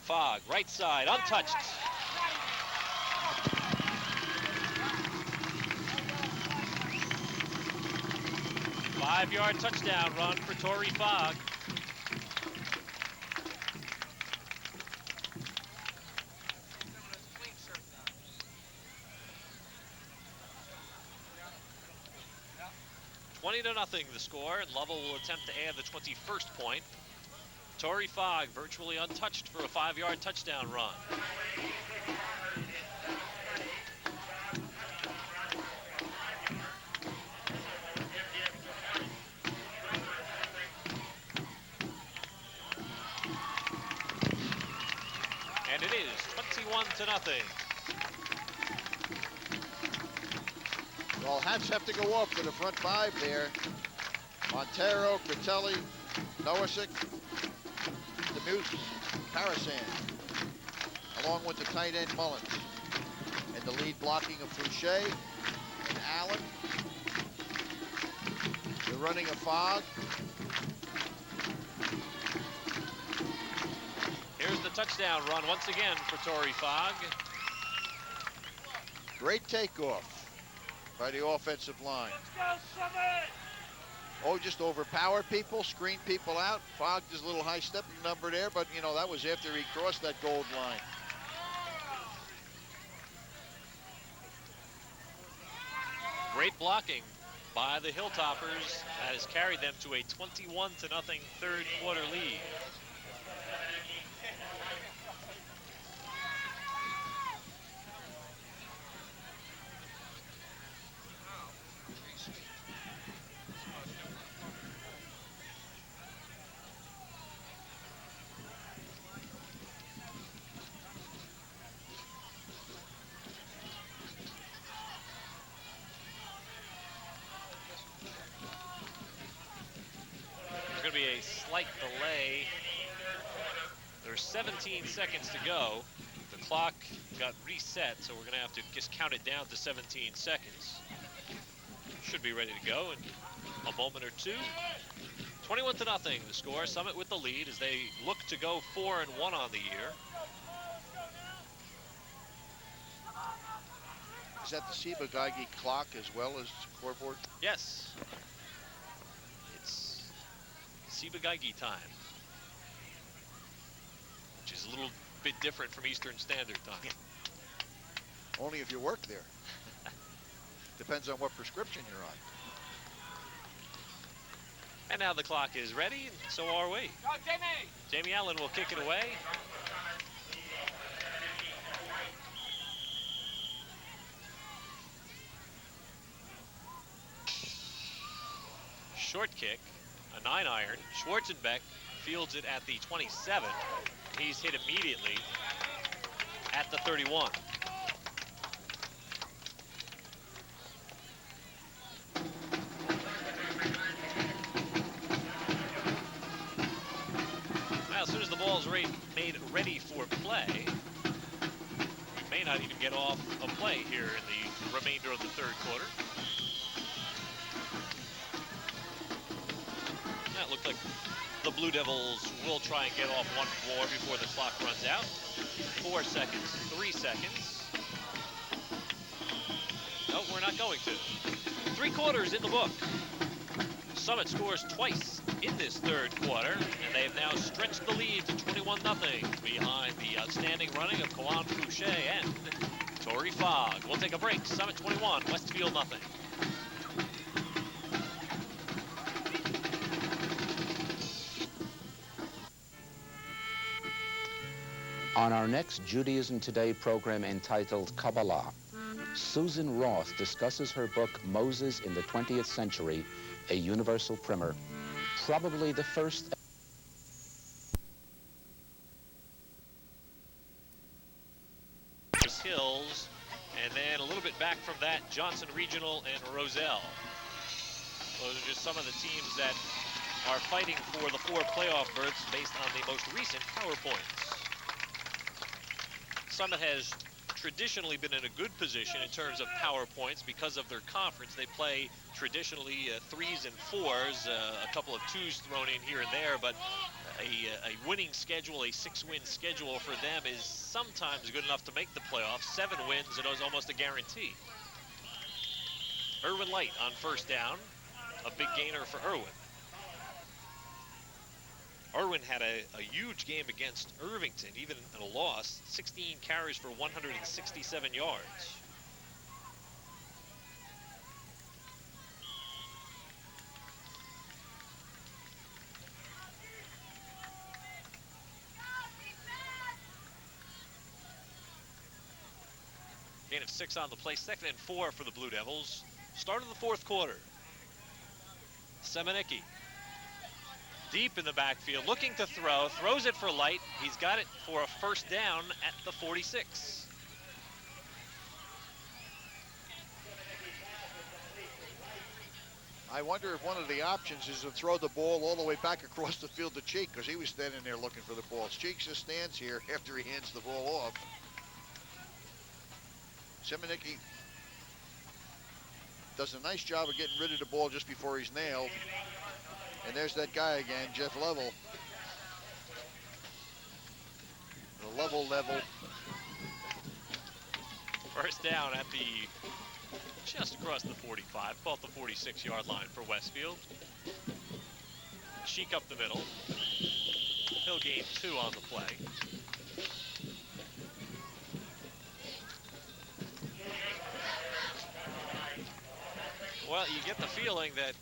Fogg, right side, untouched. Five-yard touchdown run for Torrey Fogg. $20-0 the score, and Lovell will attempt to add the 21st point. Torrey Fogg virtually untouched for a 5-yard touchdown run. And it is 21-0. Well, hats have to go off to the front five there. Montero, Critelli, Noasick, DeMuth, Parasan, along with the tight end Mullins. And the lead blocking of Fouché and Allen. The running of Fogg. Here's the touchdown run once again for Torrey Fogg. Great takeoff by the offensive line. Oh, just overpower people, screen people out. Fogg does a little high step number there, but you know, that was after he crossed that gold line. Great blocking by the Hilltoppers. That has carried them to a 21-0 third quarter lead. There's going to be a slight delay. There's 17 seconds to go. The clock got reset, so we're going to have to just count it down to 17 seconds. Should be ready to go in a moment or two. 21-0 the score. Summit with the lead as they look to go 4-1 on the year. Is that the Ciba-Geigy clock as well as scoreboard? Yes. It's Ciba-Geigy time, which is a little bit different from Eastern Standard Time. Only if you work there. Depends on what prescription you're on. And now the clock is ready, and so are we. Go, Jamie! Jamie Allen will kick it away. Short kick, a 9-iron. Schwarzenbeck fields it at the 27. He's hit immediately at the 31. Now, as soon as the ball's made ready for play, we may not even get off a play here in the remainder of the third quarter. That looked like the Blue Devils will try and get off one more before the clock runs out. 4 seconds, 3 seconds. No, we're not going to. 3 quarters in the book. Summit scores twice in this third quarter, and they have now stretched the lead to 21-0 behind the outstanding running of Kawan Fouché and Torrey Fogg. We'll take a break. Summit 21, Westfield 0. On our next Judaism Today program entitled Kabbalah, Susan Roth discusses her book Moses in the 20th Century, a universal primer, probably the first Hills, and then a little bit back from that, Johnson Regional and Roselle. Those are just some of the teams that are fighting for the 4 playoff berths based on the most recent power points. Summit has traditionally been in a good position in terms of power points because of their conference. They play traditionally 3s and 4s, a couple of 2s thrown in here and there, but a winning schedule, a 6-win schedule for them is sometimes good enough to make the playoffs. 7 wins, it is almost a guarantee. Irwin Light on first down, a big gainer for Irwin. Irwin had a huge game against Irvington, even in a loss, 16 carries for 167 yards. Gain of 6 on the play, 2nd and 4 for the Blue Devils. Start of the 4th quarter. Semenicki. Deep in the backfield, looking to throw, throws it for Light. He's got it for a first down at the 46. I wonder if one of the options is to throw the ball all the way back across the field to Cheek, because he was standing there looking for the ball. Cheek just stands here after he hands the ball off. Semenicki does a nice job of getting rid of the ball just before he's nailed. And there's that guy again, Jeff Level. The level. First down at the, just across the 45, about the 46-yard line for Westfield. Sheik up the middle. He'll gain 2 on the play. Well, you get the feeling that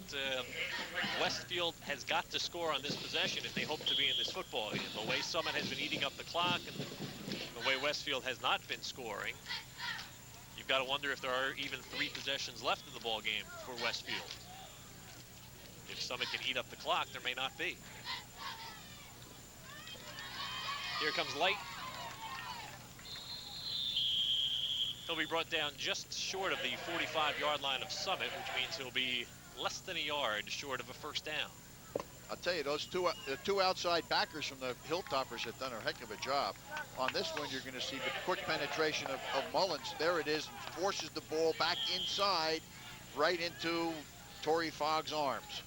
Westfield has got to score on this possession if they hope to be in this football game. The way Summit has been eating up the clock and the way Westfield has not been scoring, you've got to wonder if there are even 3 possessions left in the ball game for Westfield. If Summit can eat up the clock, there may not be. Here comes Light. He'll be brought down just short of the 45-yard line of Summit, which means he'll be less than a yard short of a first down. I'll tell you, those two outside backers from the Hilltoppers have done a heck of a job. On this one, you're going to see the quick penetration of Mullins. There it is, forces the ball back inside, right into Torrey Fogg's arms.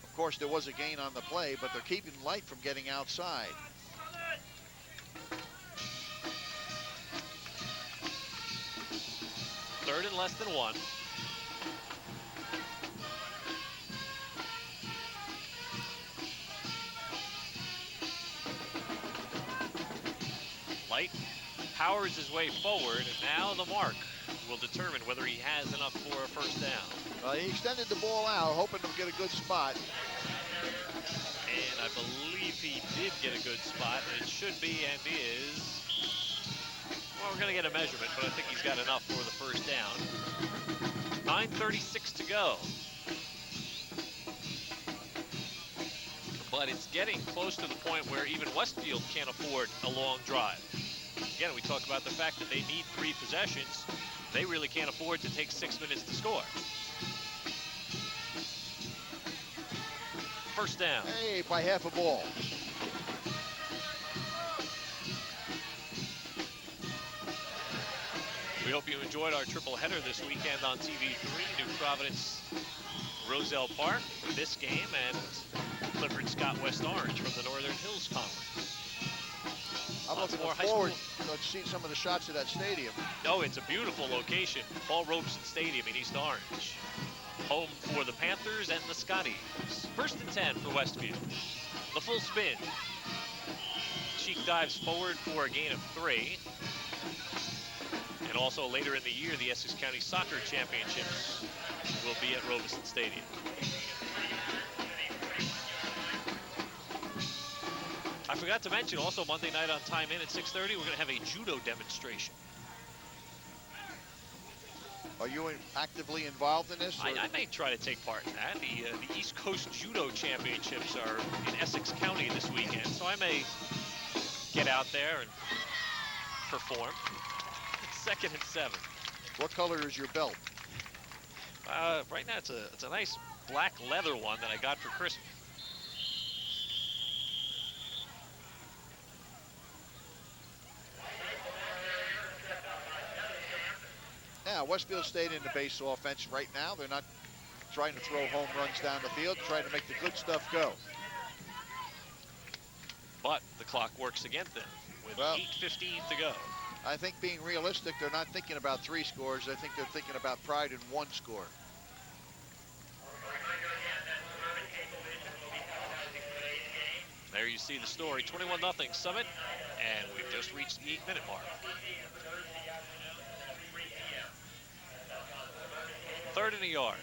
Of course, there was a gain on the play, but they're keeping Light from getting outside. Third and less than 1. Light powers his way forward, and now the mark will determine whether he has enough for a first down. He extended the ball out, hoping to get a good spot. And I believe he did get a good spot, and it should be and is. Well, we're going to get a measurement, but I think he's got enough for the first down. 9:36 to go. But it's getting close to the point where even Westfield can't afford a long drive. Again, we talk about the fact that they need 3 possessions. They really can't afford to take 6 minutes to score. First down. Hey, by half a ball. We hope you enjoyed our triple header this weekend on TV3, New Providence, Roselle Park, this game, and Clifford Scott West Orange from the Northern Hills Conference. I'm looking forward to see some of the shots of that stadium. Oh, it's a beautiful location. Paul Robeson Stadium in East Orange. Home for the Panthers and the Scotties. First and 10 for Westfield. The full spin. Cheek dives forward for a gain of 3. And also later in the year, the Essex County Soccer Championships will be at Robeson Stadium. I forgot to mention also Monday night on Time In at 6:30, we're going to have a judo demonstration. Are you actively involved in this? I may try to take part in that. The East Coast Judo Championships are in Essex County this weekend, so I may get out there and perform. Second and 7. What color is your belt? Right now it's a nice black leather one that I got for Christmas. Now, Westfield stayed in the base offense right now. They're not trying to throw home runs down the field, trying to make the good stuff go. But the clock works against them with 8:15 to go. I think being realistic, they're not thinking about 3 scores. I think they're thinking about pride in 1 score. There you see the story, 21-0 Summit, and we've just reached the 8-minute mark. Third and a yard.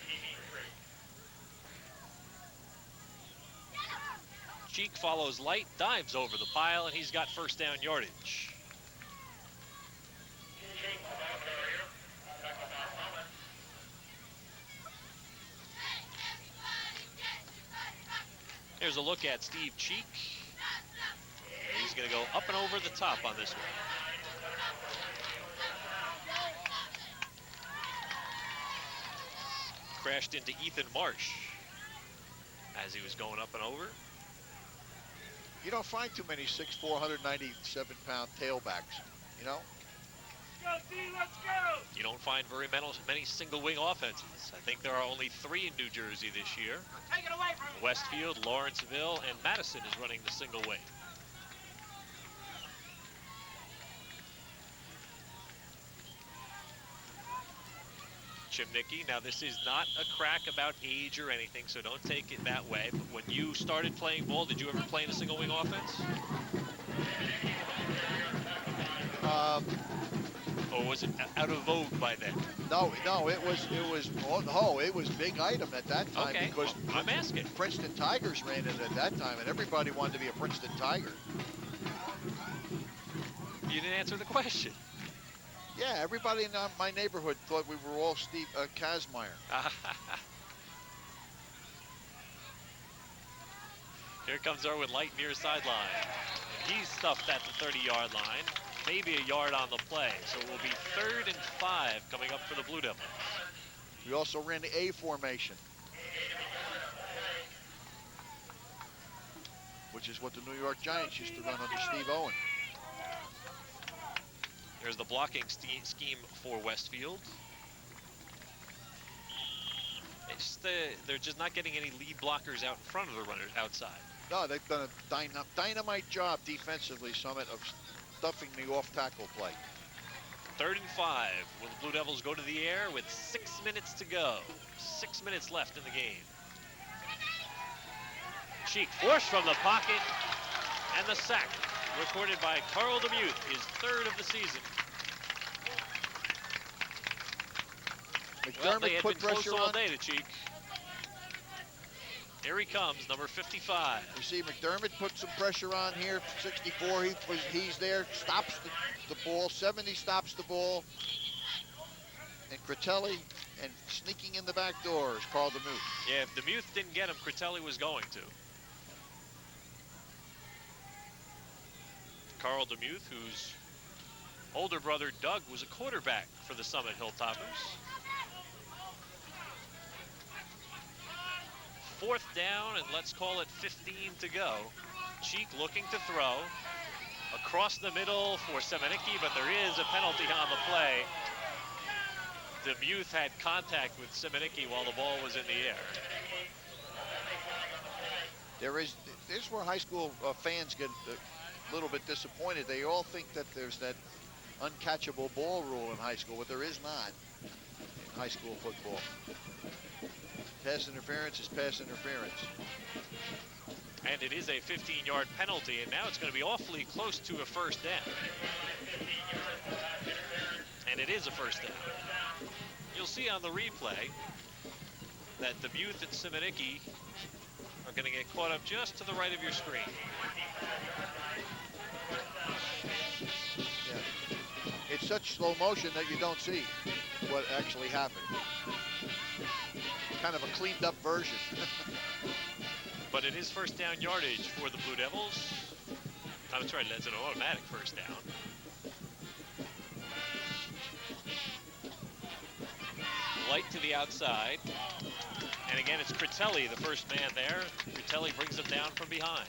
Cheek follows Light, dives over the pile, and he's got first down yardage. Here's a look at Steve Cheek. He's going to go up and over the top on this one. Crashed into Ethan Marsh as he was going up and over. You don't find too many 6'4", 197-pound tailbacks, you know? Let's go, D, let's go! You don't find very many single wing offenses. I think there are only 3 in New Jersey this year. Take it away from me. Westfield, Lawrenceville, and Madison is running the single wing. Chimnicki, now this is not a crack about age or anything, so don't take it that way. But when you started playing ball, did you ever play in a single wing offense? Or was it out of vogue by then? No, it was big item at that time. Okay, because well, I'm asking. Princeton Tigers ran it at that time, and everybody wanted to be a Princeton Tiger. You didn't answer the question. Yeah, everybody in my neighborhood thought we were all Steve Kazmaier. Here comes Erwin Light near sideline. He's stuffed at the 30-yard line. Maybe a yard on the play. So it will be 3rd and 5 coming up for the Blue Devils. We also ran the A formation, which is what the New York Giants used to run under Steve Owen. There's the blocking scheme for Westfield. They're just not getting any lead blockers out in front of the runners outside. No, they've done a dynamite job defensively, Summit, of stuffing the off-tackle play. 3rd and 5. Will the Blue Devils go to the air with 6 minutes to go? 6 minutes left in the game. Cheek forced from the pocket, and the sack recorded by Carl DeMuth, his 3rd of the season. McDermott they had put been pressure close all on. day to Cheek. Here he comes, number 55. You see McDermott put some pressure on here. 64, he's there, stops the ball. 70 stops the ball. And Critelli, and sneaking in the back door is Carl DeMuth. Yeah, if DeMuth didn't get him, Critelli was going to. Carl DeMuth, whose older brother Doug was a quarterback for the Summit Hilltoppers. 4th down, and let's call it 15 to go. Cheek looking to throw. Across the middle for Semenicki, but there is a penalty on the play. DeMuth had contact with Semenicki while the ball was in the air. This is where high school fans get a little bit disappointed. They all think that there's that uncatchable ball rule in high school, but there is not in high school football. Pass interference is pass interference. And it is a 15-yard penalty, and now it's going to be awfully close to a first down. And it is a first down. You'll see on the replay that DeMuth and Semenicki are going to get caught up just to the right of your screen. Yeah. It's such slow motion that you don't see what actually happened. Kind of a cleaned up version. But it is first down yardage for the Blue Devils. That's right, that's an automatic first down. Light to the outside. And again, it's Critelli, the first man there. Critelli brings him down from behind.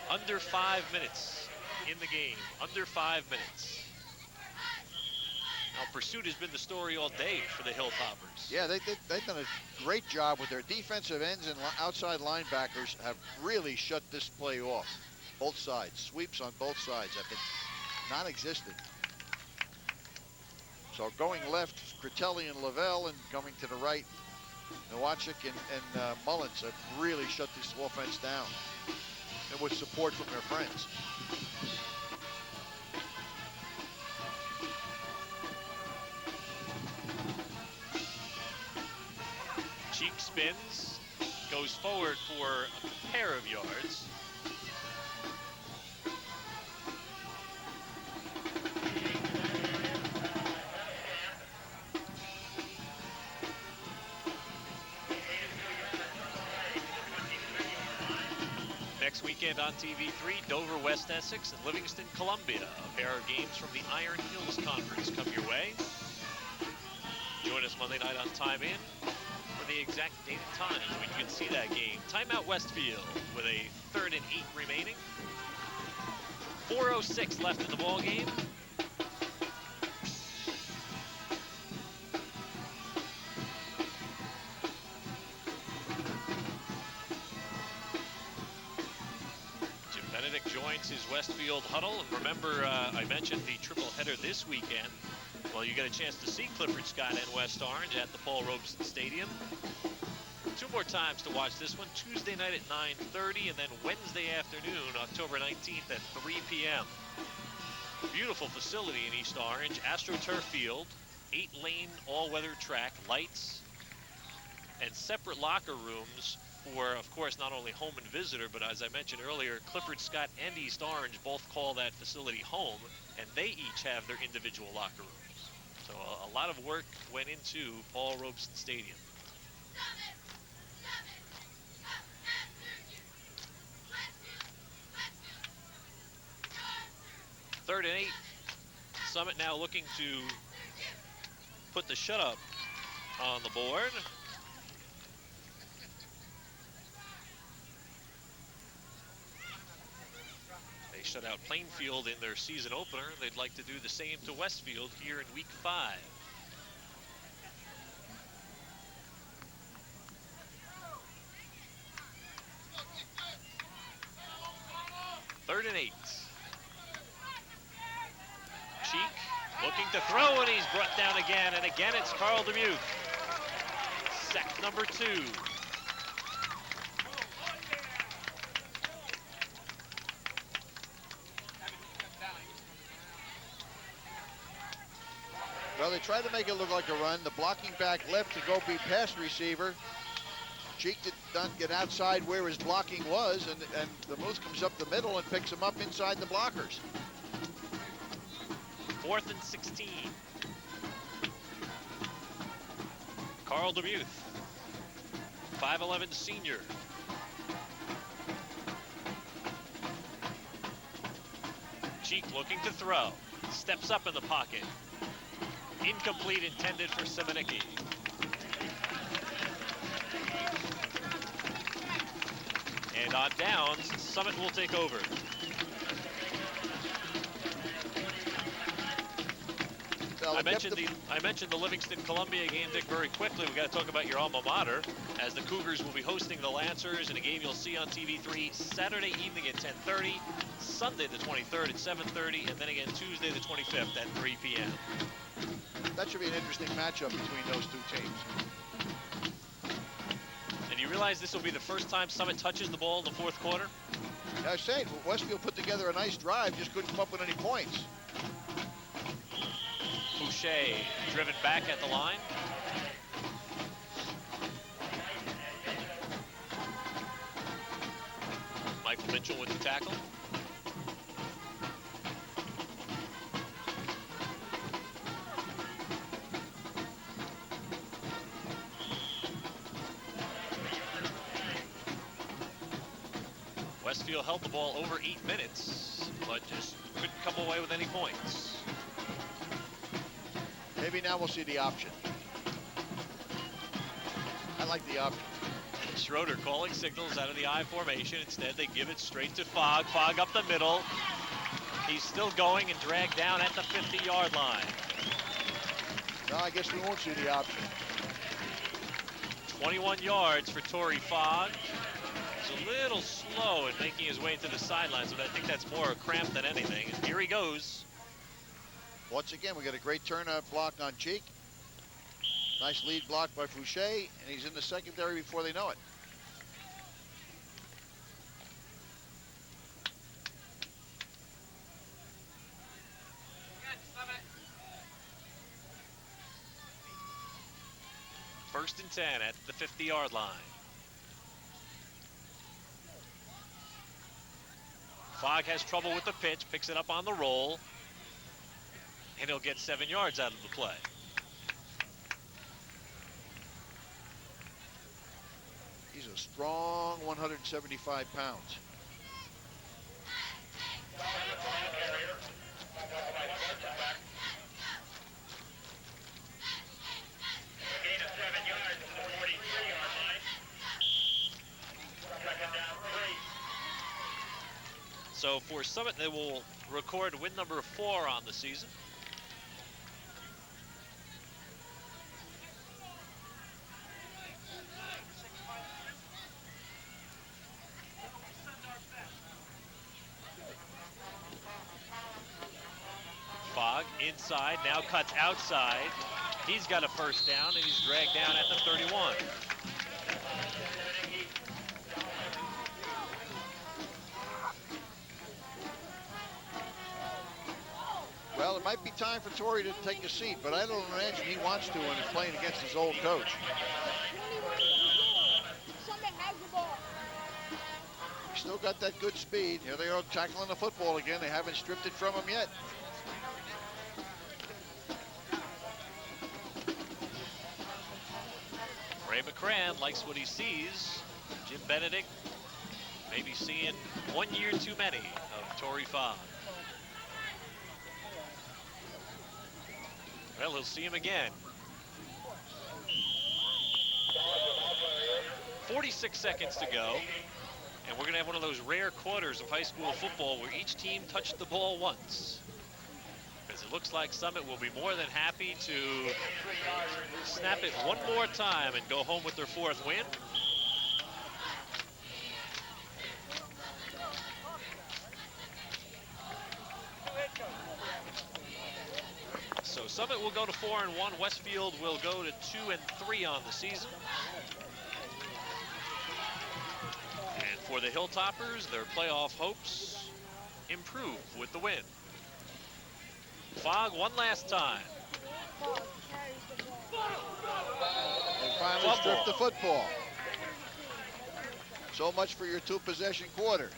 Under 5 minutes in the game. Under 5 minutes. Now, pursuit has been the story all day for the Hilltoppers. Yeah, they've done a great job with their defensive ends and outside linebackers have really shut this play off. Both sides. Sweeps on both sides have been non-existent. So going left, Critelli and Lavelle, and coming to the right, Nowacek and Mullins have really shut this offense down. And with support from their friends. Cheek spins, goes forward for a pair of yards. Next weekend on TV3, Dover, West Essex, and Livingston, Columbia. A pair of games from the Iron Hills Conference come your way. Join us Monday night on Time In for the exact date and time when you can see that game. Timeout Westfield with a 3rd and 8 remaining. 4:06 left in the ball game. Joins his Westfield huddle. And remember, I mentioned the triple header this weekend. Well, you get a chance to see Clifford Scott and West Orange at the Paul Robeson Stadium. 2 more times to watch this one. Tuesday night at 9:30 and then Wednesday afternoon, October 19th at 3 p.m. Beautiful facility in East Orange. AstroTurf Field, 8-lane all-weather track, lights, and separate locker rooms for, of course, not only home and visitor, but as I mentioned earlier, Clifford Scott and East Orange both call that facility home, and they each have their individual locker rooms. So a lot of work went into Paul Robeson Stadium. Third and 8. Summit now looking to put the shutout on the board. They shut out Plainfield in their season opener. They'd like to do the same to Westfield here in week 5. Third and 8. Cheek looking to throw, and he's brought down again. And again, it's Carl Demuth. Sack number 2. Well, they tried to make it look like a run. The blocking back left to go be pass receiver. Cheek did not get outside where his blocking was, and the Moose comes up the middle and picks him up inside the blockers. 4th and 16. Carl Demuth, 5'11" senior. Cheek looking to throw. Steps up in the pocket. Incomplete, intended for Simonicki. And on downs, Summit will take over. I mentioned the Livingston Columbia game, Dick, very quickly. We got to talk about your alma mater, as the Cougars will be hosting the Lancers in a game you'll see on TV3 Saturday evening at 10:30, Sunday the 23rd at 7:30, and then again Tuesday the 25th at 3 p.m. That should be an interesting matchup between those two teams. And you realize this will be the first time Summit touches the ball in the 4th quarter? I was saying, Westfield put together a nice drive, just couldn't come up with any points. Boucher driven back at the line. Michael Mitchell with the tackle. Westfield held the ball over 8 minutes, but just couldn't come away with any points. Maybe now we'll see the option. I like the option. Schroeder calling signals out of the I formation. Instead, they give it straight to Fogg. Fogg up the middle. He's still going and dragged down at the 50-yard line. No, I guess we won't see the option. 21 yards for Torrey Fogg. He's a little slow in making his way to the sidelines, but I think that's more a cramp than anything. And here he goes. Once again, we got a great turnout block on Cheek. Nice lead block by Fouché, and he's in the secondary before they know it. First and 10 at the 50-yard line. Fogg has trouble with the pitch, picks it up on the roll, and he'll get 7 yards out of the play. He's a strong 175 pounds. So for Summit, they will record win number 4 on the season. Fogg inside, now cuts outside. He's got a first down, and he's dragged down at the 31. Well, it might be time for Torrey to take a seat, but I don't imagine he wants to when he's playing against his old coach. He's still got that good speed. Here they are tackling the football again. They haven't stripped it from him yet. Ray McCran likes what he sees. Jim Benedict maybe seeing 1 year too many of Torrey Fogg. Well, he'll see him again. 46 seconds to go. And we're going to have one of those rare quarters of high school football where each team touched the ball once. Because it looks like Summit will be more than happy to snap it one more time and go home with their 4th win. So Summit will go to 4-1. Westfield will go to 2-3 on the season. And for the Hilltoppers, their playoff hopes improve with the win. Fogg one last time. They finally stripped the football. So much for your 2-possession quarter.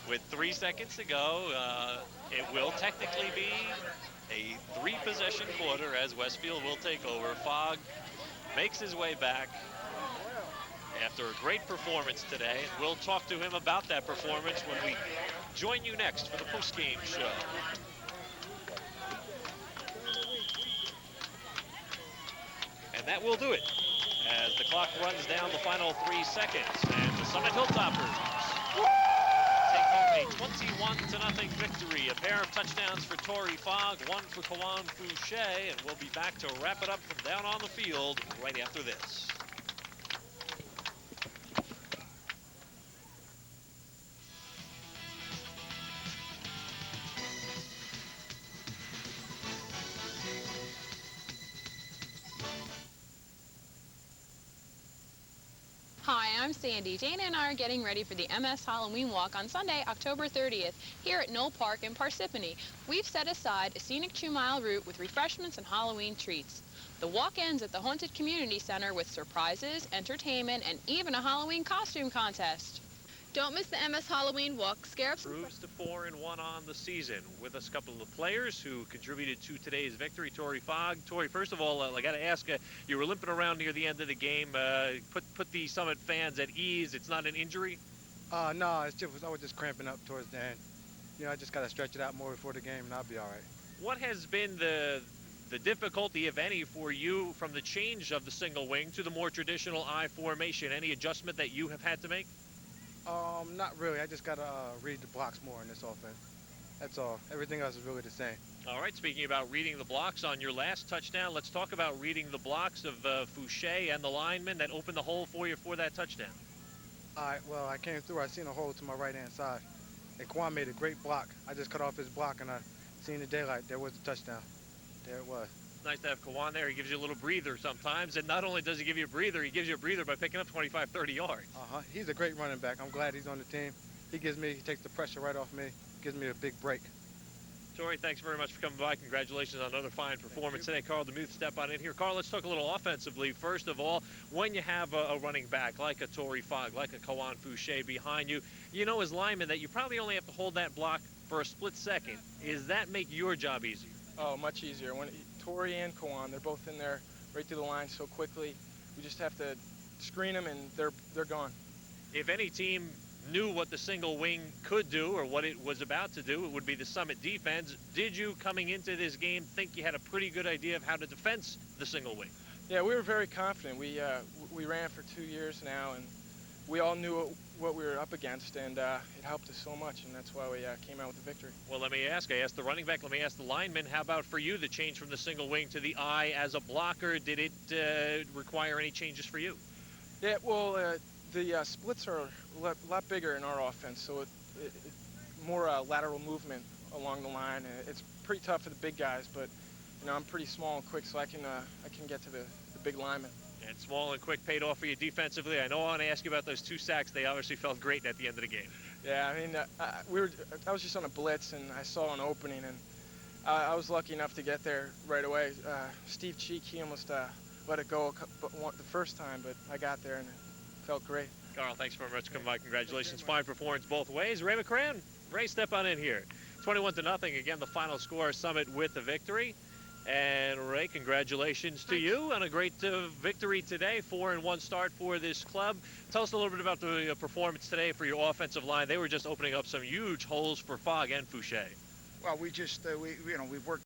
With 3 seconds to go, it will technically be a 3-possession quarter as Westfield will take over. Fogg makes his way back after a great performance today. And we'll talk to him about that performance when we join you next for the post-game show. And that will do it as the clock runs down the final 3 seconds. And the Summit Hilltoppers take home a 21-0 victory. A pair of touchdowns for Torrey Fogg, one for Kawan Fouché, and we'll be back to wrap it up from down on the field right after this. Hi, I'm Sandy. Dana and I are getting ready for the MS Halloween Walk on Sunday, October 30th, here at Knoll Park in Parsippany. We've set aside a scenic 2-mile route with refreshments and Halloween treats. The walk ends at the Haunted Community Center with surprises, entertainment, and even a Halloween costume contest. Don't miss the MS Halloween Walk. Scare up some... Proves to 4-1 on the season. With us, a couple of players who contributed to today's victory. Torrey Fogg. Torrey, first of all, I got to ask, you were limping around near the end of the game. Put the Summit fans at ease. It's not an injury? No, I was just cramping up towards the end. You know, I just got to stretch it out more before the game, and I'll be all right. What has been the The difficulty, if any, for you from the change of the single wing to the more traditional I formation, any adjustment that you have had to make? Not really. I just got to read the blocks more in this offense. That's all. Everything else is really the same. All right, speaking about reading the blocks on your last touchdown, let's talk about reading the blocks of Fouché and the lineman that opened the hole for you for that touchdown. All right, well, I came through. I seen a hole to my right-hand side. And Quan made a great block. I just cut off his block, and I seen the daylight. There was the touchdown. There it was. Nice to have Kawan there. He gives you a little breather sometimes, and not only does he give you a breather, he gives you a breather by picking up 25, 30 yards. He's a great running back. I'm glad he's on the team. He takes the pressure right off me, gives me a big break. Torrey, thanks very much for coming by. Congratulations on another fine performance today. Carl DeMuth, step on in here. Carl, let's talk a little offensively. First of all, when you have a running back like a Torrey Fogg, like a Kawan Fouché behind you, you know as linemen that you probably only have to hold that block for a split second. Does that make your job easier? Oh, much easier. When Torrey and Kawan, they're both in there right through the line so quickly. We just have to screen them, and they're gone. If any team knew what the single wing could do or what it was about to do, it would be the Summit defense. Did you, coming into this game, think you had a pretty good idea of how to defend the single wing? Yeah, we were very confident. We ran for 2 years now, and we all knew what we were up against, and it helped us so much, and that's why we came out with the victory. Well, let me ask. I asked the running back. Let me ask the lineman. How about for you, the change from the single wing to the I as a blocker? Did it require any changes for you? Yeah, well, the splits are a lot bigger in our offense, so it more lateral movement along the line. It's pretty tough for the big guys, but you know I'm pretty small and quick, so I can get to the big linemen. And small and quick paid off for you defensively. I know I want to ask you about those 2 sacks. They obviously felt great at the end of the game. Yeah, I mean, I was just on a blitz, and I saw an opening, and I was lucky enough to get there right away. Steve Cheek, he almost let it go the first time, but I got there, and it felt great. Carl, thanks very much for coming by. Congratulations. Fine performance both ways. Ray McCran, Ray, step on in here. 21-0. Again, the final score, Summit with the victory. And Ray, congratulations to you on a great victory today. 4-1 start for this club. Tell us a little bit about the performance today for your offensive line. They were just opening up some huge holes for Fogg and Fouché. Well, we just we've worked